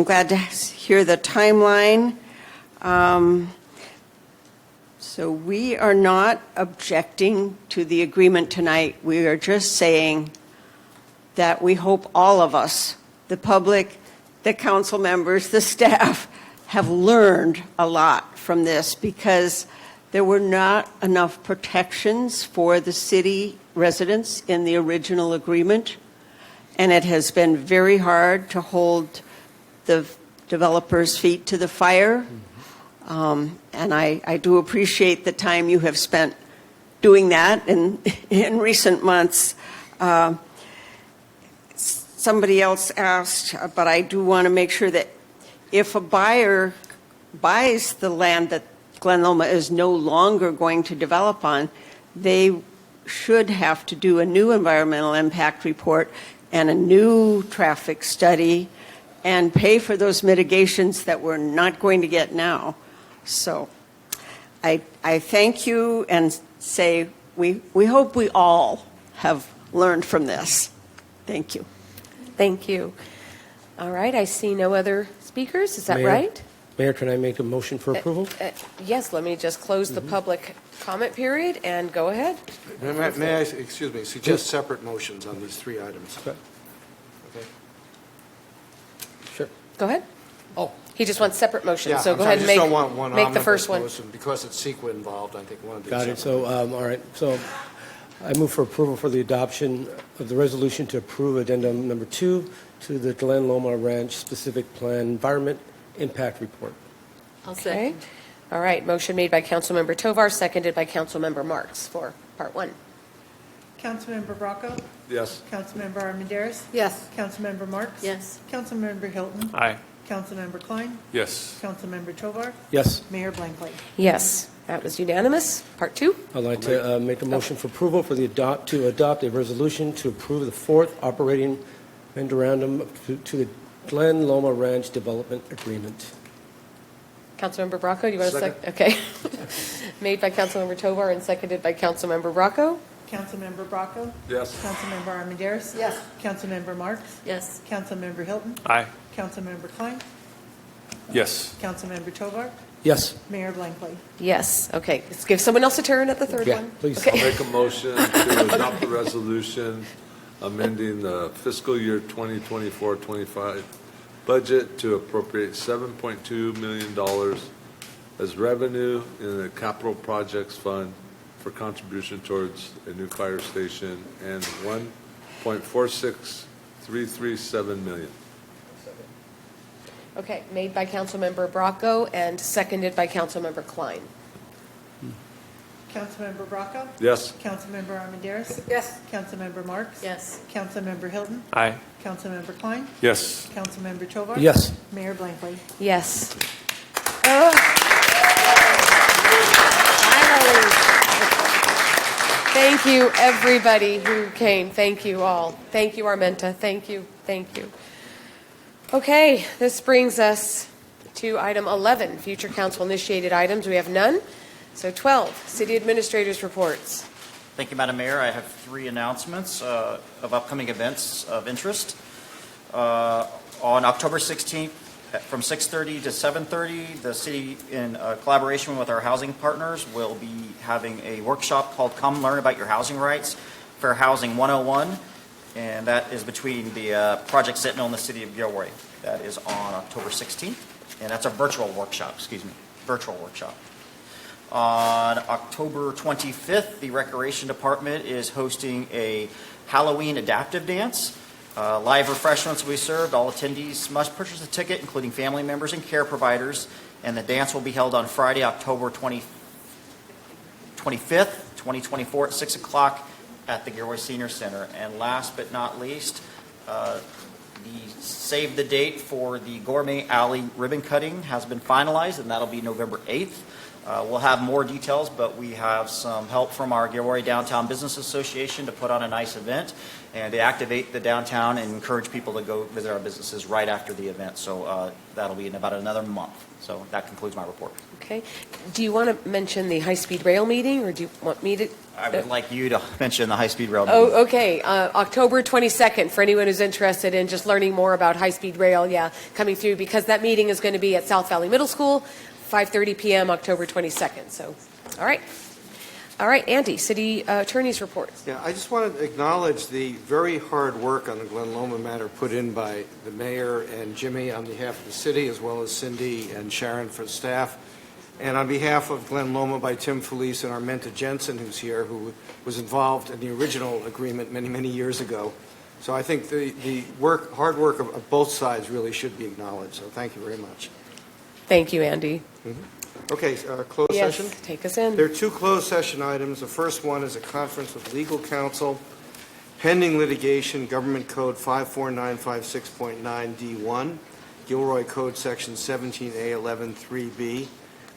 glad to hear the timeline. So we are not objecting to the agreement tonight. We are just saying that we hope all of us, the public, the council members, the staff, have learned a lot from this, because there were not enough protections for the city residents in the original agreement, and it has been very hard to hold the developers' feet to the fire. And I do appreciate the time you have spent doing that in recent months. Somebody else asked, but I do want to make sure that if a buyer buys the land that Glen Loma is no longer going to develop on, they should have to do a new environmental impact report and a new traffic study and pay for those mitigations that we're not going to get now. So I thank you and say we hope we all have learned from this. Thank you. Thank you. All right, I see no other speakers. Is that Mayor? right? Mayor, can I make a motion for approval? Yes, let me just close the public comment period and go ahead. May I, excuse me, suggest separate motions on these three items? Okay. Okay. Sure. Go ahead. Oh. He just wants separate motions, Yeah, so I'm go sorry, ahead and I just don't want one make the first one. omnibus motion. Because it's CEQA involved, I think one of these. Got it. So, all right. So I move for approval for the adoption of the resolution to approve addendum number 2 to the Glen Loma Ranch Specific Plan Environment Impact Report. I'll Okay. second. All right, motion made by Councilmember Tovar, seconded by Councilmember Marks for part 1. Councilmember Bracco? Yes. Councilmember Armendariz? Yes. Councilmember Marks? Yes. Councilmember Hilton? Aye. Councilmember Klein? Yes. Councilmember Tovar? Yes. Mayor Blankley? Yes, that was unanimous. Part 2. I'd like to make a motion for approval for to adopt a resolution to approve the 4th operating memorandum to the Glen Loma Ranch Development Agreement. Councilmember Bracco, do you want to Second. Okay. Made by Councilmember Tovar and seconded by Councilmember Bracco. Councilmember Bracco? Yes. Councilmember Armendariz? Yes. Councilmember Marks? Yes. Councilmember Hilton? Aye. Councilmember Klein? Yes. Councilmember Tovar? Yes. Mayor Blankley? Yes, okay. Let's give someone else a turn at the third Yeah, one. please. I'll make a motion to adopt the resolution amending the fiscal year 2024-25 budget to appropriate $7.2 million as revenue in the capital projects fund for contribution towards a new fire station and $1.46337 million. Okay, made by Councilmember Bracco and seconded by Councilmember Klein. Councilmember Bracco? Yes. Councilmember Armendariz? Yes. Councilmember Marks? Yes. Councilmember Hilton? Aye. Councilmember Klein? Yes. Councilmember Tovar? Yes. Mayor Blankley? Yes. Thank you, everybody who came. Thank you all. Thank you, Armenta. Thank you. Thank you. Okay, this brings us to item 11, future council-initiated items. We have none. So 12, city administrators' reports. Thank you, Madam Mayor. I have 3 announcements of upcoming events of interest. On October 16th, from 6:30 to 7:30, the city, in collaboration with our housing partners, will be having a workshop called Come Learn About Your Housing Rights, Fair Housing 101, and that is between the Project Sentinel and the city of Gilroy. That is on October 16th, and that's a virtual workshop, virtual workshop. On October 25th, the Recreation Department is hosting a Halloween adaptive dance. Live refreshments will be served. All attendees must purchase a ticket, including family members and care providers, and the dance will be held on Friday, October 25th, 2024 at 6 o'clock at the Gilroy Senior Center. And last but not least, the save the date for the Gourmet Alley ribbon cutting has been finalized, and that'll be November 8th. We'll have more details, but we have some help from our Gilroy Downtown Business Association to put on a nice event and to activate the downtown and encourage people to go visit our businesses right after the event. So that'll be in about another month. So that concludes my report. Okay. Do you want to mention the high-speed rail meeting, or do you want me to? I would like you to mention the high-speed rail meeting. Oh, okay. October 22nd, for anyone who's interested in just learning more about high-speed rail, coming through, because that meeting is going to be at South Valley Middle School, 5:30 p.m., October 22nd. So, all right. All right, Andy, city attorney's report. Yeah, I just want to acknowledge the very hard work on the Glen Loma matter put in by the mayor and Jimmy on behalf of the city, as well as Cindy and Sharon for staff. And on behalf of Glen Loma by Tim Felice and Armenta Jensen, who's here, who was involved in the original agreement many, many years ago. So I think the hard work of both sides really should be acknowledged. So thank you very much. Thank you, Andy. Okay, closed Yes, session? take us in. There are two closed session items. The first one is a conference with legal counsel, pending litigation, Government Code 54956.9D1, Gilroy Code Section 17A113B.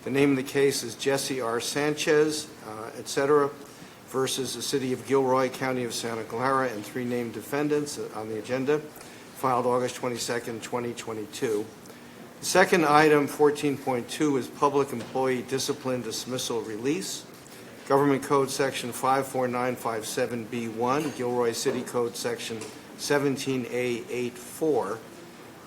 The name of the case is Jesse R. Sanchez, et cetera, versus the City of Gilroy, County of Santa Clara, and three named defendants on the agenda, filed August 22nd, 2022. The second item, 14.2, is Public Employee Discipline Dismissal Release, Government Code Section 54957B1, Gilroy City Code Section 17A84,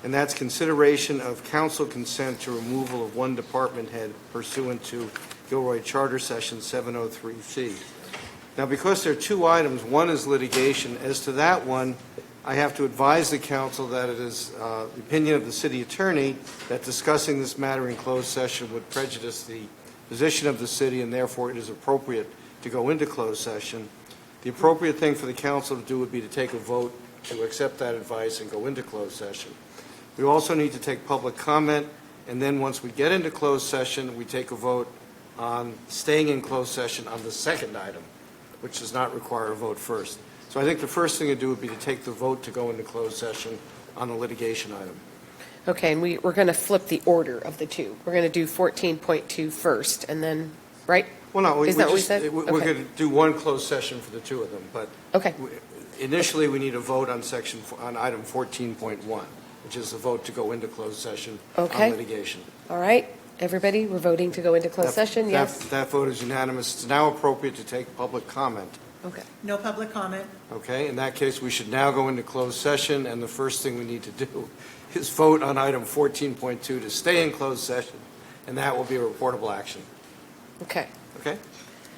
and that's consideration of council consent to removal of one department head pursuant to Gilroy Charter Session 703C. Now, because there are two items, one is litigation. As to that one, I have to advise the council that it is the opinion of the city attorney that discussing this matter in closed session would prejudice the position of the city, and therefore it is appropriate to go into closed session. The appropriate thing for the council to do would be to take a vote to accept that advice and go into closed session. We also need to take public comment, and then once we get into closed session, we take a vote on staying in closed session on the second item, which does not require a vote first. So I think the first thing to do would be to take the vote to go into closed session on the litigation item. Okay, and we're going to flip the order of the two. We're going to do 14.2 first, and then, right? Well, no, Is that what we said? we're Okay. going to do one closed session for the two of them, but Okay. initially we need a vote on item 14.1, which is the vote to go into closed session Okay. on litigation. All right, everybody, we're voting to go into closed session, yes? That vote is unanimous. It's now appropriate to take public comment. Okay. No public comment. Okay, in that case, we should now go into closed session, and the first thing we need to do is vote on item 14.2 to stay in closed session, and that will be a reportable action. Okay. Okay?